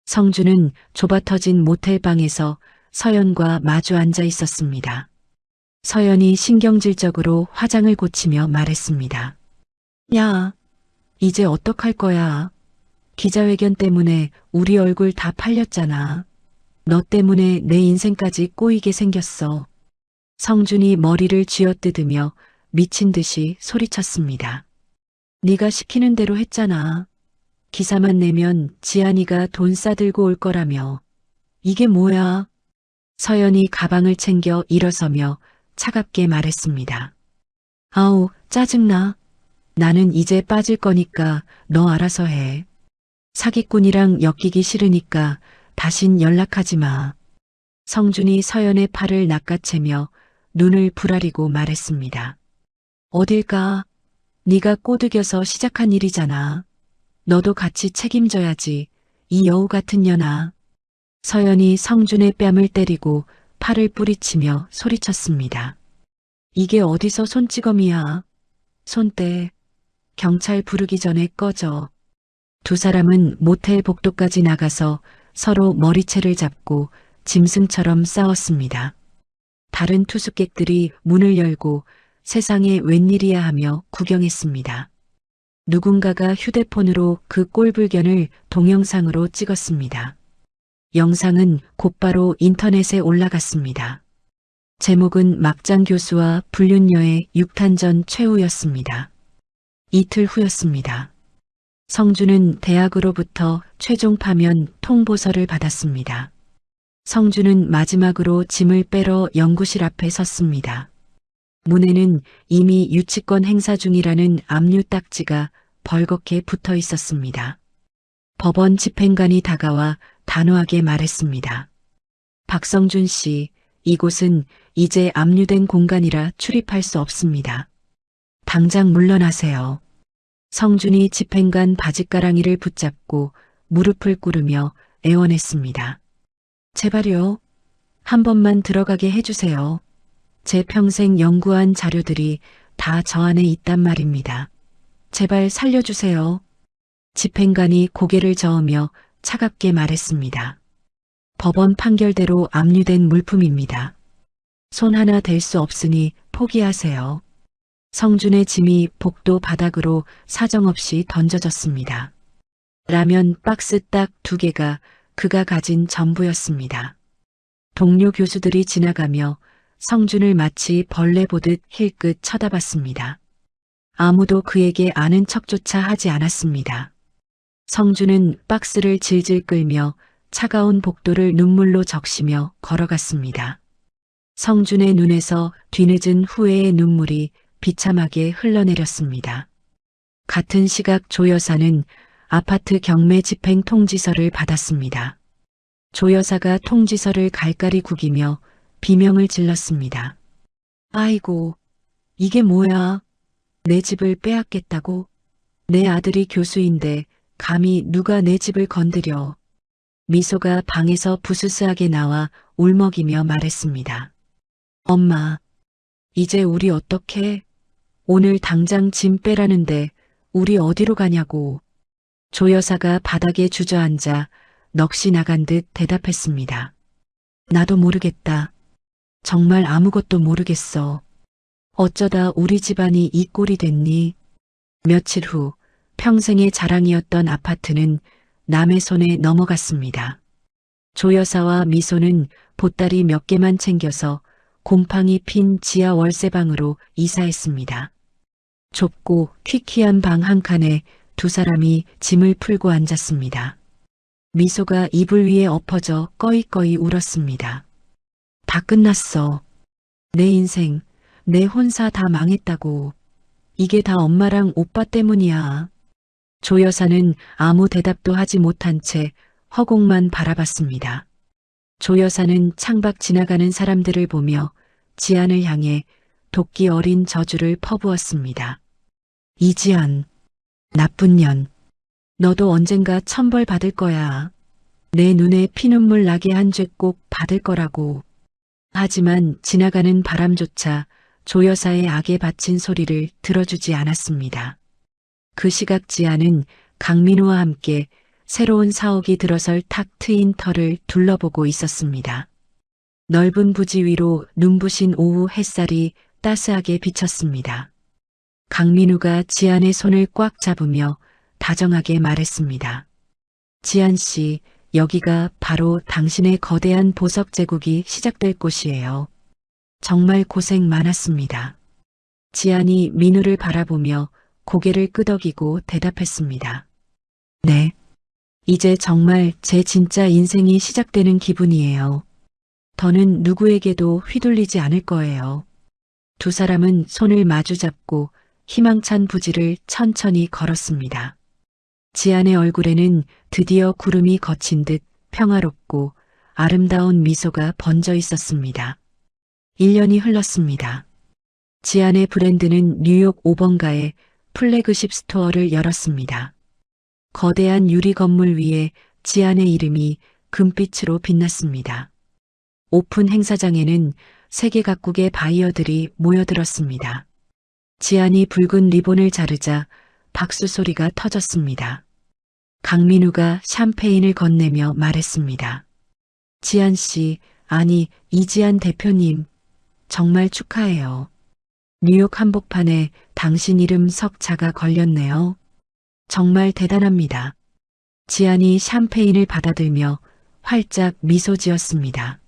성주는 좁아터진 모텔방에서 서연과 마주 앉아 있었습니다. 서연이 신경질적으로 화장을 고치며 말했습니다. 야, 이제 어떡할 거야? 기자회견 때문에 우리 얼굴 다 팔렸잖아. 너 때문에 내 인생까지 꼬이게 생겼어. 성준이 머리를 쥐어뜯으며 미친 듯이 소리쳤습니다. 네가 시키는 대로 했잖아. 기사만 내면 지안이가 돈 싸들고 올 거라며. 이게 뭐야? 서연이 가방을 챙겨 일어서며 차갑게 말했습니다. 아우, 짜증나. 나는 이제 빠질 거니까 너 알아서 해. 사기꾼이랑 엮이기 싫으니까 다신 연락하지 마. 성준이 서연의 팔을 낚아채며 눈을 부라리고 말했습니다. 어딜 가? 네가 꼬드겨서 시작한 일이잖아. 너도 같이 책임져야지. 이 여우 같은 년아. 서연이 성준의 뺨을 때리고 팔을 뿌리치며 소리쳤습니다. 이게 어디서 손찌검이야. 손 떼. 경찰 부르기 전에 꺼져. 두 사람은 모텔 복도까지 나가서 서로 머리채를 잡고 짐승처럼 싸웠습니다. 다른 투숙객들이 문을 열고 세상에 웬일이야 하며 구경했습니다. 누군가가 휴대폰으로 그 꼴불견을 동영상으로 찍었습니다. 영상은 곧바로 인터넷에 올라갔습니다. 제목은 막장 교수와 불륜녀의 6탄전 최후였습니다. 이틀 후였습니다. 성주는 대학으로부터 최종 파면 통보서를 받았습니다. 성주는 마지막으로 짐을 빼러 연구실 앞에 섰습니다. 문에는 이미 유치권 행사 중이라는 압류 딱지가 벌겋게 붙어 있었습니다. 법원 집행관이 다가와 단호하게 말했습니다. 박성준 씨, 이곳은 이제 압류된 공간이라 출입할 수 없습니다. 당장 물러나세요. 성준이 집행관 바짓가랑이를 붙잡고 무릎을 꿇으며 애원했습니다. 제발요. 한 번만 들어가게 해주세요. 제 평생 연구한 자료들이 다 저 안에 있단 말입니다. 제발 살려주세요. 집행관이 고개를 저으며 차갑게 말했습니다. 법원 판결대로 압류된 물품입니다. 손 하나 댈 수 없으니 포기하세요. 성준의 짐이 복도 바닥으로 사정없이 던져졌습니다. 라면 박스 딱 2개가 그가 가진 전부였습니다. 동료 교수들이 지나가며 성준을 마치 벌레 보듯 힐끗 쳐다봤습니다. 아무도 그에게 아는 척조차 하지 않았습니다. 성준은 박스를 질질 끌며 차가운 복도를 눈물로 적시며 걸어갔습니다. 성준의 눈에서 뒤늦은 후회의 눈물이 비참하게 흘러내렸습니다. 같은 시각 조 여사는 아파트 경매 집행 통지서를 받았습니다. 조 여사가 통지서를 갈갈이 구기며 비명을 질렀습니다. 아이고, 이게 뭐야? 내 집을 빼앗겠다고? 내 아들이 교수인데 감히 누가 내 집을 건드려? 미소가 방에서 부스스하게 나와 울먹이며 말했습니다. 엄마, 이제 우리 어떡해? 오늘 당장 짐 빼라는데 우리 어디로 가냐고. 조 여사가 바닥에 주저앉아 넋이 나간 듯 대답했습니다. 나도 모르겠다. 정말 아무것도 모르겠어. 어쩌다 우리 집안이 이 꼴이 됐니? 며칠 후 평생의 자랑이었던 아파트는 남의 손에 넘어갔습니다. 조 여사와 미소는 보따리 몇 개만 챙겨서 곰팡이 핀 지하 월세방으로 이사했습니다. 좁고 퀴퀴한 방 한 칸에 두 사람이 짐을 풀고 앉았습니다. 미소가 이불 위에 엎어져 꺼이꺼이 울었습니다. 다 끝났어. 내 인생, 내 혼사 다 망했다고. 이게 다 엄마랑 오빠 때문이야. 조 여사는 아무 대답도 하지 못한 채 허공만 바라봤습니다. 조 여사는 창밖 지나가는 사람들을 보며 지안을 향해 도끼 어린 저주를 퍼부었습니다. 이지안, 나쁜 년. 너도 언젠가 천벌 받을 거야. 내 눈에 피눈물 나게 한 죄 꼭 받을 거라고. 하지만 지나가는 바람조차 조 여사의 악에 바친 소리를 들어주지 않았습니다. 그 시각 지안은 강민우와 함께 새로운 사옥이 들어설 탁 트인 터를 둘러보고 있었습니다. 넓은 부지 위로 눈부신 오후 햇살이 따스하게 비쳤습니다. 강민우가 지안의 손을 꽉 잡으며 다정하게 말했습니다. 지안 씨, 여기가 바로 당신의 거대한 보석 제국이 시작될 곳이에요. 정말 고생 많았습니다. 지안이 민우를 바라보며 고개를 끄덕이고 대답했습니다. 네. 이제 정말 제 진짜 인생이 시작되는 기분이에요. 더는 누구에게도 휘둘리지 않을 거예요. 두 사람은 손을 마주잡고 희망찬 부지를 천천히 걸었습니다. 지안의 얼굴에는 드디어 구름이 거친 듯 평화롭고 아름다운 미소가 번져 있었습니다. 1년이 흘렀습니다. 지안의 브랜드는 뉴욕 5번가에 플래그십 스토어를 열었습니다. 거대한 유리 건물 위에 지안의 이름이 금빛으로 빛났습니다. 오픈 행사장에는 세계 각국의 바이어들이 모여들었습니다. 지안이 붉은 리본을 자르자 박수 소리가 터졌습니다. 강민우가 샴페인을 건네며 말했습니다. 지안 씨, 아니 이지안 대표님, 정말 축하해요. 뉴욕 한복판에 당신 이름 석자가 걸렸네요. 정말 대단합니다. 지안이 샴페인을 받아들며 활짝 미소 지었습니다.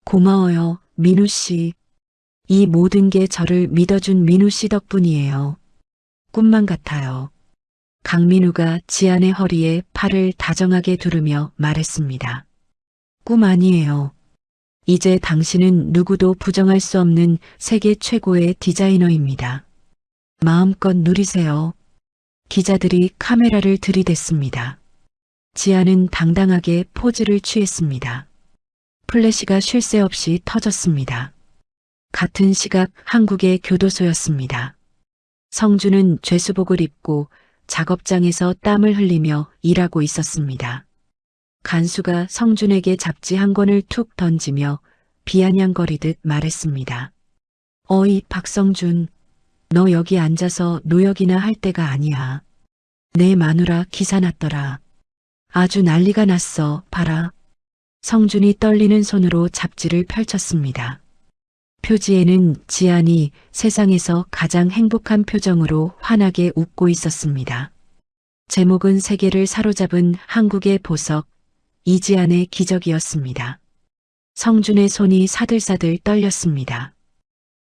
고마워요, 민우 씨. 이 모든 게 저를 믿어준 민우 씨 덕분이에요. 꿈만 같아요. 강민우가 지안의 허리에 팔을 다정하게 두르며 말했습니다. 꿈 아니에요. 이제 당신은 누구도 부정할 수 없는 세계 최고의 디자이너입니다. 마음껏 누리세요. 기자들이 카메라를 들이댔습니다. 지안은 당당하게 포즈를 취했습니다. 플래시가 쉴 새 없이 터졌습니다. 같은 시각 한국의 교도소였습니다. 성주는 죄수복을 입고 작업장에서 땀을 흘리며 일하고 있었습니다. 간수가 성준에게 잡지 한 권을 툭 던지며 비아냥거리듯 말했습니다. 어이 박성준, 너 여기 앉아서 노역이나 할 때가 아니야. 내 마누라 기사 났더라. 아주 난리가 났어, 봐라. 성준이 떨리는 손으로 잡지를 펼쳤습니다. 표지에는 지안이 세상에서 가장 행복한 표정으로 환하게 웃고 있었습니다. 제목은 세계를 사로잡은 한국의 보석, 이지안의 기적이었습니다. 성준의 손이 사들사들 떨렸습니다.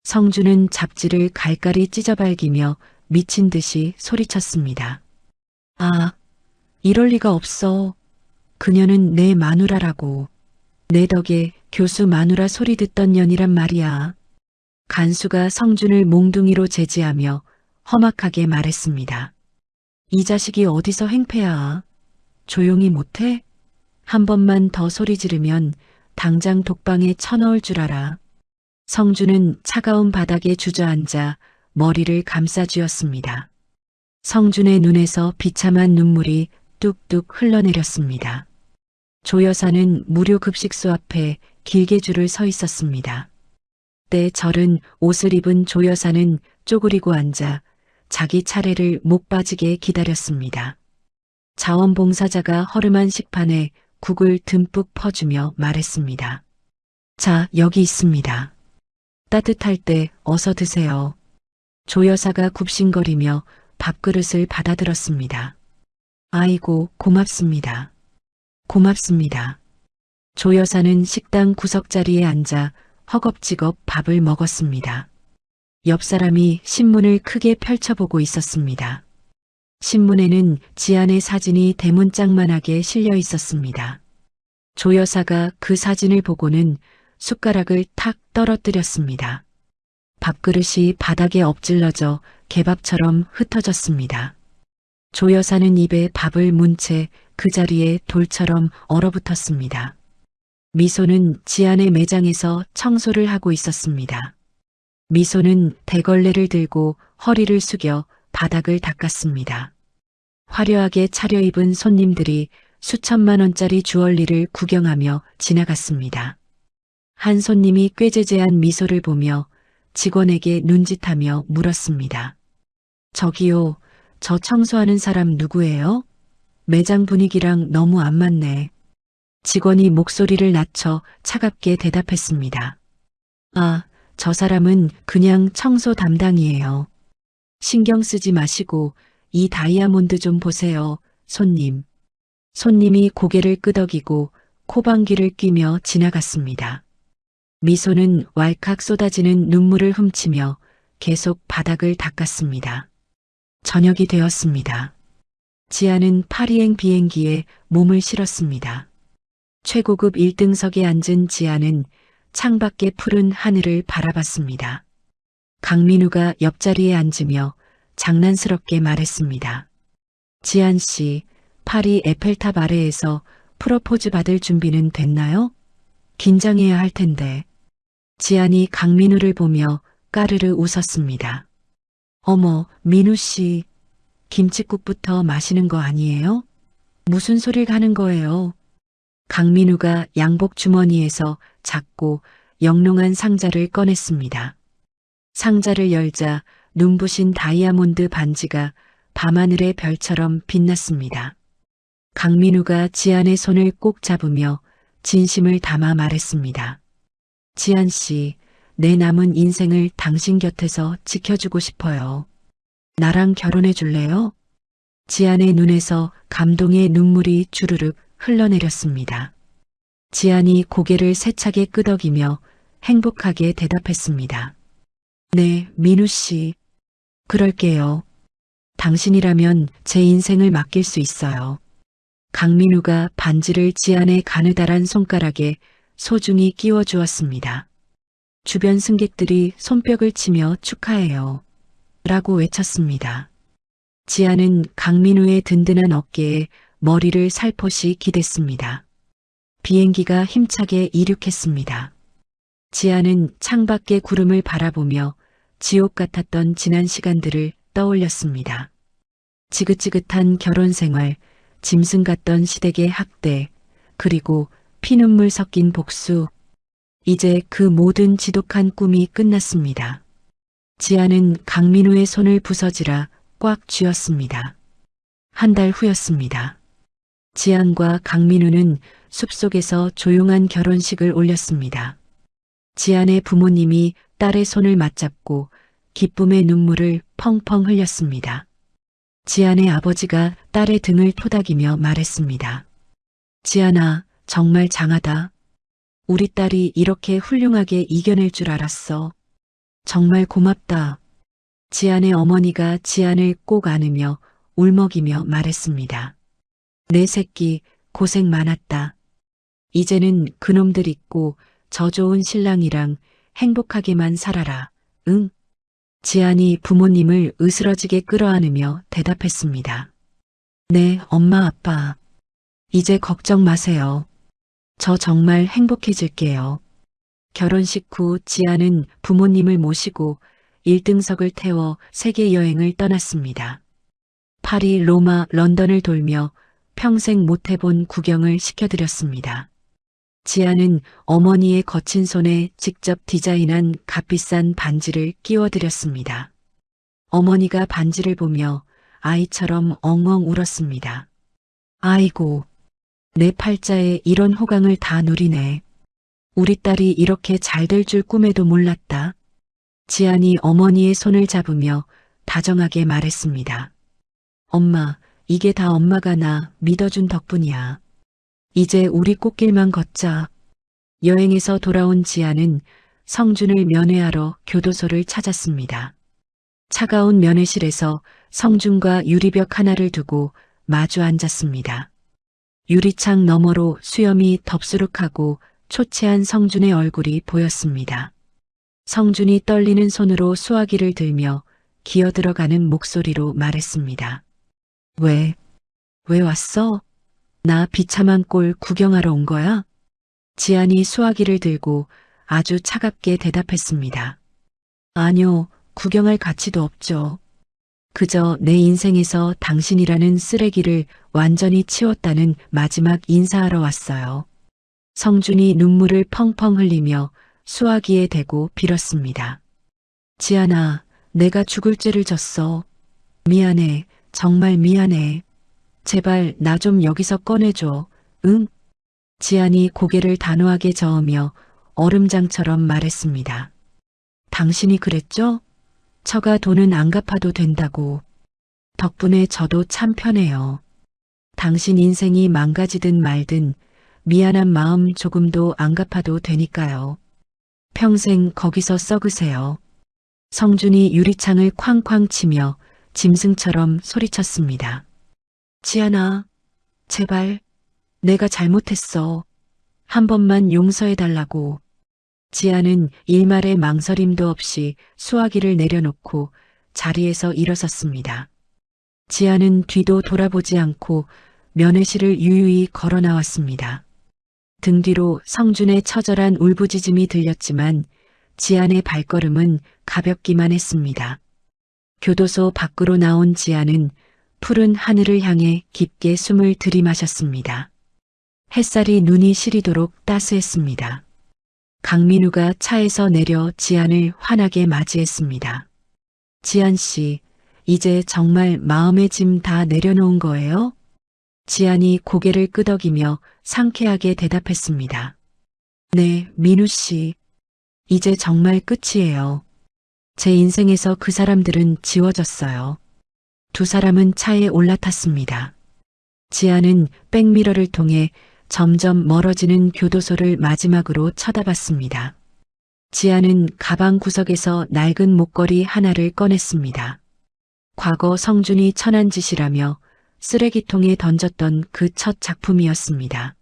성준은 잡지를 갈갈이 찢어발기며 미친 듯이 소리쳤습니다. 아, 이럴 리가 없어. 그녀는 내 마누라라고. 내 덕에 교수 마누라 소리 듣던 년이란 말이야. 간수가 성준을 몽둥이로 제지하며 험악하게 말했습니다. 이 자식이 어디서 행패야. 조용히 못해? 한 번만 더 소리 지르면 당장 독방에 쳐넣을 줄 알아. 성준은 차가운 바닥에 주저앉아 머리를 감싸쥐었습니다. 성준의 눈에서 비참한 눈물이 뚝뚝 흘러내렸습니다. 조 여사는 무료 급식소 앞에 길게 줄을 서 있었습니다. 때 절은 옷을 입은 조 여사는 쪼그리고 앉아 자기 차례를 목 빠지게 기다렸습니다. 자원봉사자가 허름한 식판에 국을 듬뿍 퍼주며 말했습니다. 자, 여기 있습니다. 따뜻할 때 어서 드세요. 조 여사가 굽신거리며 밥그릇을 받아들었습니다. 아이고, 고맙습니다. 고맙습니다. 조 여사는 식당 구석자리에 앉아 허겁지겁 밥을 먹었습니다. 옆 사람이 신문을 크게 펼쳐보고 있었습니다. 신문에는 지안의 사진이 대문짝만하게 실려 있었습니다. 조 여사가 그 사진을 보고는 숟가락을 탁 떨어뜨렸습니다. 밥그릇이 바닥에 엎질러져 개밥처럼 흩어졌습니다. 조 여사는 입에 밥을 문 채 그 자리에 돌처럼 얼어붙었습니다. 미소는 지안의 매장에서 청소를 하고 있었습니다. 미소는 대걸레를 들고 허리를 숙여 바닥을 닦았습니다. 화려하게 차려입은 손님들이 수천만 원짜리 주얼리를 구경하며 지나갔습니다. 한 손님이 꾀죄죄한 미소를 보며 직원에게 눈짓하며 물었습니다. 저기요, 저 청소하는 사람 누구예요? 매장 분위기랑 너무 안 맞네. 직원이 목소리를 낮춰 차갑게 대답했습니다. 아, 저 사람은 그냥 청소 담당이에요. 신경 쓰지 마시고 이 다이아몬드 좀 보세요, 손님. 손님이 고개를 끄덕이고 코방귀를 뀌며 지나갔습니다. 미소는 왈칵 쏟아지는 눈물을 훔치며 계속 바닥을 닦았습니다. 저녁이 되었습니다. 지아는 파리행 비행기에 몸을 실었습니다. 최고급 1등석에 앉은 지아는 창밖의 푸른 하늘을 바라봤습니다. 강민우가 옆자리에 앉으며 장난스럽게 말했습니다. 지안 씨, 파리 에펠탑 아래에서 프로포즈 받을 준비는 됐나요? 긴장해야 할 텐데. 지안이 강민우를 보며 까르르 웃었습니다. 어머, 민우 씨, 김칫국부터 마시는 거 아니에요? 무슨 소리를 하는 거예요? 강민우가 양복 주머니에서 작고 영롱한 상자를 꺼냈습니다. 상자를 열자 눈부신 다이아몬드 반지가 밤하늘의 별처럼 빛났습니다. 강민우가 지안의 손을 꼭 잡으며 진심을 담아 말했습니다. 지안 씨, 내 남은 인생을 당신 곁에서 지켜주고 싶어요. 나랑 결혼해 줄래요? 지안의 눈에서 감동의 눈물이 주르륵 흘러내렸습니다. 지안이 고개를 세차게 끄덕이며 행복하게 대답했습니다. 네, 민우 씨. 그럴게요. 당신이라면 제 인생을 맡길 수 있어요. 강민우가 반지를 지안의 가느다란 손가락에 소중히 끼워 주었습니다. 주변 승객들이 손뼉을 치며 축하해요. 라고 외쳤습니다. 지안은 강민우의 든든한 어깨에 머리를 살포시 기댔습니다. 비행기가 힘차게 이륙했습니다. 지안은 창밖의 구름을 바라보며 지옥 같았던 지난 시간들을 떠올렸습니다. 지긋지긋한 결혼 생활, 짐승 같던 시댁의 학대, 그리고 피눈물 섞인 복수. 이제 그 모든 지독한 꿈이 끝났습니다. 지안은 강민우의 손을 부서지라 꽉 쥐었습니다. 한 달 후였습니다. 지안과 강민우는 숲속에서 조용한 결혼식을 올렸습니다. 지안의 부모님이 딸의 손을 맞잡고 기쁨의 눈물을 펑펑 흘렸습니다. 지안의 아버지가 딸의 등을 토닥이며 말했습니다. 지안아, 정말 장하다. 우리 딸이 이렇게 훌륭하게 이겨낼 줄 알았어. 정말 고맙다. 지안의 어머니가 지안을 꼭 안으며 울먹이며 말했습니다. 내 새끼 고생 많았다. 이제는 그놈들 있고 저 좋은 신랑이랑 행복하게만 살아라. 응? 지안이 부모님을 으스러지게 끌어안으며 대답했습니다. 네, 엄마 아빠. 이제 걱정 마세요. 저 정말 행복해질게요. 결혼식 후 지안은 부모님을 모시고 1등석을 태워 세계 여행을 떠났습니다. 파리, 로마, 런던을 돌며 평생 못 해본 구경을 시켜드렸습니다. 지안은 어머니의 거친 손에 직접 디자인한 값비싼 반지를 끼워드렸습니다. 어머니가 반지를 보며 아이처럼 엉엉 울었습니다. 아이고, 내 팔자에 이런 호강을 다 누리네. 우리 딸이 이렇게 잘 될 줄 꿈에도 몰랐다. 지안이 어머니의 손을 잡으며 다정하게 말했습니다. 엄마, 이게 다 엄마가 나 믿어준 덕분이야. 이제 우리 꽃길만 걷자. 여행에서 돌아온 지안은 성준을 면회하러 교도소를 찾았습니다. 차가운 면회실에서 성준과 유리벽 하나를 두고 마주 앉았습니다. 유리창 너머로 수염이 덥수룩하고 초췌한 성준의 얼굴이 보였습니다. 성준이 떨리는 손으로 수화기를 들며 기어들어가는 목소리로 말했습니다. 왜 왔어? 나 비참한 꼴 구경하러 온 거야? 지안이 수화기를 들고 아주 차갑게 대답했습니다. 아니요, 구경할 가치도 없죠. 그저 내 인생에서 당신이라는 쓰레기를 완전히 치웠다는 마지막 인사하러 왔어요. 성준이 눈물을 펑펑 흘리며 수화기에 대고 빌었습니다. 지안아, 내가 죽을 죄를 졌어. 미안해, 정말 미안해. 제발 나 좀 여기서 꺼내줘. 응? 지안이 고개를 단호하게 저으며 얼음장처럼 말했습니다. 당신이 그랬죠? 처가 돈은 안 갚아도 된다고. 덕분에 저도 참 편해요. 당신 인생이 망가지든 말든 미안한 마음 조금도 안 갚아도 되니까요. 평생 거기서 썩으세요. 성준이 유리창을 쾅쾅 치며 짐승처럼 소리쳤습니다. 지안아, 제발, 내가 잘못했어. 한 번만 용서해달라고. 지안은 일말의 망설임도 없이 수화기를 내려놓고 자리에서 일어섰습니다. 지안은 뒤도 돌아보지 않고 면회실을 유유히 걸어 나왔습니다. 등 뒤로 성준의 처절한 울부짖음이 들렸지만 지안의 발걸음은 가볍기만 했습니다. 교도소 밖으로 나온 지안은 푸른 하늘을 향해 깊게 숨을 들이마셨습니다. 햇살이 눈이 시리도록 따스했습니다. 강민우가 차에서 내려 지안을 환하게 맞이했습니다. 지안 씨, 이제 정말 마음의 짐 다 내려놓은 거예요? 지안이 고개를 끄덕이며 상쾌하게 대답했습니다. 네, 민우 씨. 이제 정말 끝이에요. 제 인생에서 그 사람들은 지워졌어요. 두 사람은 차에 올라탔습니다. 지안은 백미러를 통해 점점 멀어지는 교도소를 마지막으로 쳐다봤습니다. 지안은 가방 구석에서 낡은 목걸이 하나를 꺼냈습니다. 과거 성준이 천한 짓이라며 쓰레기통에 던졌던 그 첫 작품이었습니다.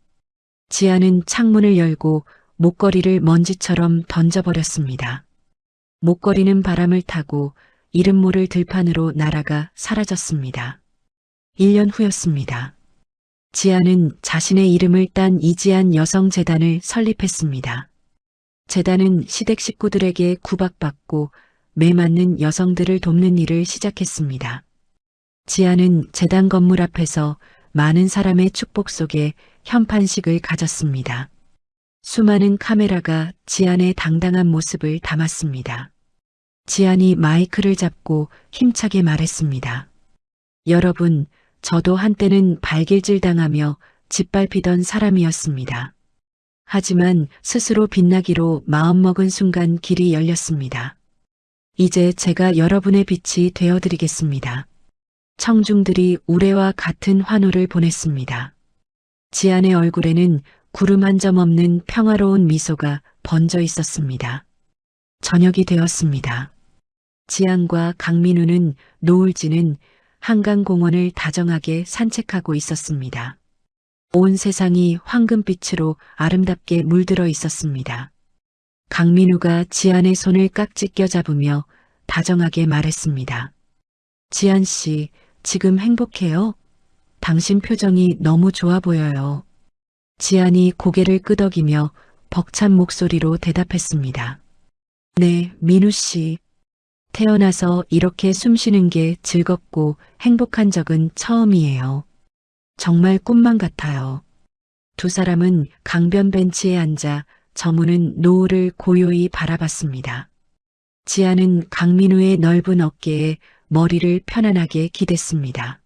지안은 창문을 열고 목걸이를 먼지처럼 던져버렸습니다. 목걸이는 바람을 타고 이름 모를 들판으로 날아가 사라졌습니다. 1년 후였습니다. 지안은 자신의 이름을 딴 이지안 여성재단을 설립했습니다. 재단은 시댁 식구들에게 구박받고 매 맞는 여성들을 돕는 일을 시작했습니다. 지안은 재단 건물 앞에서 많은 사람의 축복 속에 현판식을 가졌습니다. 수많은 카메라가 지안의 당당한 모습을 담았습니다. 지안이 마이크를 잡고 힘차게 말했습니다. 여러분, 저도 한때는 발길질 당하며 짓밟히던 사람이었습니다. 하지만 스스로 빛나기로 마음먹은 순간 길이 열렸습니다. 이제 제가 여러분의 빛이 되어드리겠습니다. 청중들이 우레와 같은 환호를 보냈습니다. 지안의 얼굴에는 구름 한 점 없는 평화로운 미소가 번져 있었습니다. 저녁이 되었습니다. 지안과 강민우는 노을 지는 한강공원을 다정하게 산책하고 있었습니다. 온 세상이 황금빛으로 아름답게 물들어 있었습니다. 강민우가 지안의 손을 깍지 껴잡으며 다정하게 말했습니다. 지안 씨, 지금 행복해요? 당신 표정이 너무 좋아 보여요. 지안이 고개를 끄덕이며 벅찬 목소리로 대답했습니다. 네, 민우 씨. 태어나서 이렇게 숨쉬는 게 즐겁고 행복한 적은 처음이에요. 정말 꿈만 같아요. 두 사람은 강변 벤치에 앉아 저무는 노을을 고요히 바라봤습니다. 지안은 강민우의 넓은 어깨에 머리를 편안하게 기댔습니다.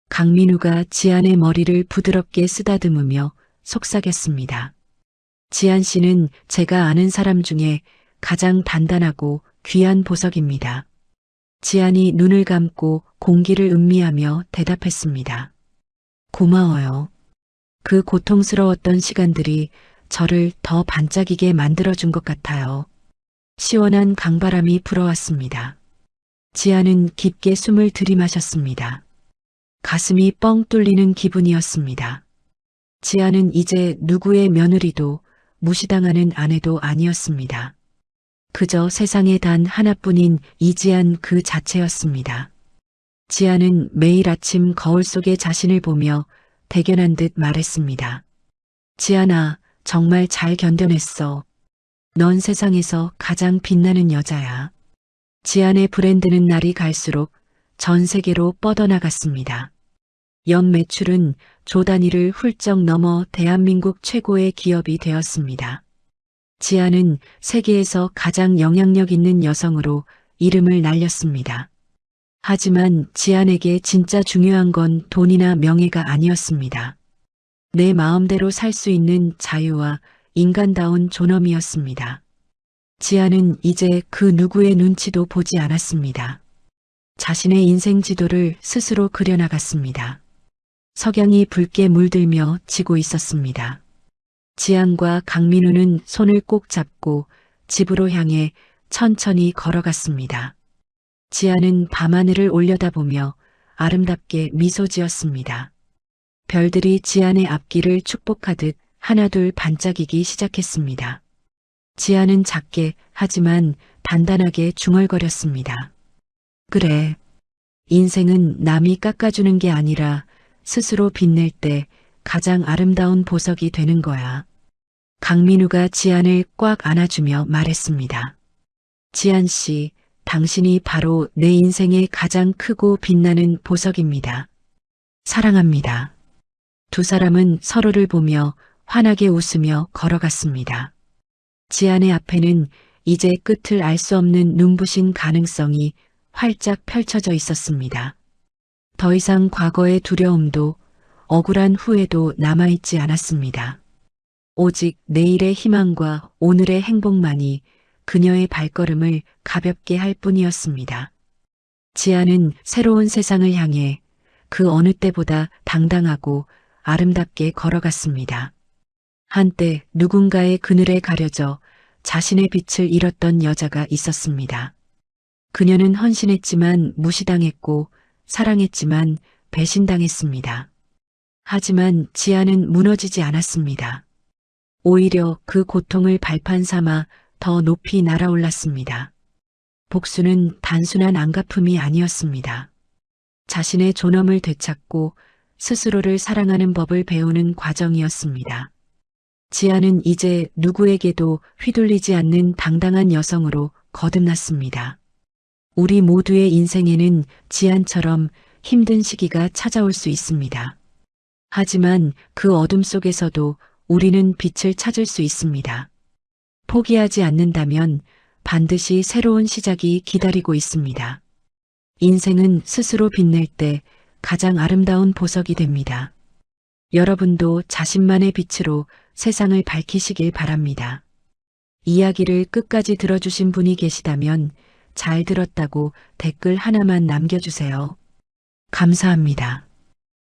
강민우가 지안의 머리를 부드럽게 쓰다듬으며 속삭였습니다. 지안 씨는 제가 아는 사람 중에 가장 단단하고 귀한 보석입니다. 지안이 눈을 감고 공기를 음미하며 대답했습니다. 고마워요. 그 고통스러웠던 시간들이 저를 더 반짝이게 만들어준 것 같아요. 시원한 강바람이 불어왔습니다. 지안은 깊게 숨을 들이마셨습니다. 가슴이 뻥 뚫리는 기분이었습니다. 지안은 이제 누구의 며느리도 무시당하는 아내도 아니었습니다. 그저 세상에 단 하나뿐인 이지안 그 자체였습니다. 지안은 매일 아침 거울 속에 자신을 보며 대견한 듯 말했습니다. 지안아, 정말 잘 견뎌냈어. 넌 세상에서 가장 빛나는 여자야. 지안의 브랜드는 날이 갈수록 전 세계로 뻗어나갔습니다. 연 매출은 조 단위를 훌쩍 넘어 대한민국 최고의 기업이 되었습니다. 지안은 세계에서 가장 영향력 있는 여성으로 이름을 날렸습니다. 하지만 지안에게 진짜 중요한 건 돈이나 명예가 아니었습니다. 내 마음대로 살 수 있는 자유와 인간다운 존엄이었습니다. 지안은 이제 그 누구의 눈치도 보지 않았습니다. 자신의 인생 지도를 스스로 그려나갔습니다. 석양이 붉게 물들며 지고 있었습니다. 지안과 강민우는 손을 꼭 잡고 집으로 향해 천천히 걸어갔습니다. 지안은 밤하늘을 올려다보며 아름답게 미소 지었습니다. 별들이 지안의 앞길을 축복하듯 하나둘 반짝이기 시작했습니다. 지안은 작게 하지만 단단하게 중얼거렸습니다. 그래. 인생은 남이 깎아주는 게 아니라 스스로 빛낼 때 가장 아름다운 보석이 되는 거야. 강민우가 지안을 꽉 안아주며 말했습니다. 지안 씨, 당신이 바로 내 인생의 가장 크고 빛나는 보석입니다. 사랑합니다. 두 사람은 서로를 보며 환하게 웃으며 걸어갔습니다. 지안의 앞에는 이제 끝을 알 수 없는 눈부신 가능성이 활짝 펼쳐져 있었습니다. 더 이상 과거의 두려움도 억울한 후회도 남아있지 않았습니다. 오직 내일의 희망과 오늘의 행복만이 그녀의 발걸음을 가볍게 할 뿐이었습니다. 지안은 새로운 세상을 향해 그 어느 때보다 당당하고 아름답게 걸어갔습니다. 한때 누군가의 그늘에 가려져 자신의 빛을 잃었던 여자가 있었습니다. 그녀는 헌신했지만 무시당했고 사랑했지만 배신당했습니다. 하지만 지안은 무너지지 않았습니다. 오히려 그 고통을 발판 삼아 더 높이 날아올랐습니다. 복수는 단순한 안갚음이 아니었습니다. 자신의 존엄을 되찾고 스스로를 사랑하는 법을 배우는 과정이었습니다. 지안은 이제 누구에게도 휘둘리지 않는 당당한 여성으로 거듭났습니다. 우리 모두의 인생에는 지안처럼 힘든 시기가 찾아올 수 있습니다. 하지만 그 어둠 속에서도 우리는 빛을 찾을 수 있습니다. 포기하지 않는다면 반드시 새로운 시작이 기다리고 있습니다. 인생은 스스로 빛낼 때 가장 아름다운 보석이 됩니다. 여러분도 자신만의 빛으로 세상을 밝히시길 바랍니다. 이야기를 끝까지 들어주신 분이 계시다면 잘 들었다고 댓글 하나만 남겨주세요. 감사합니다.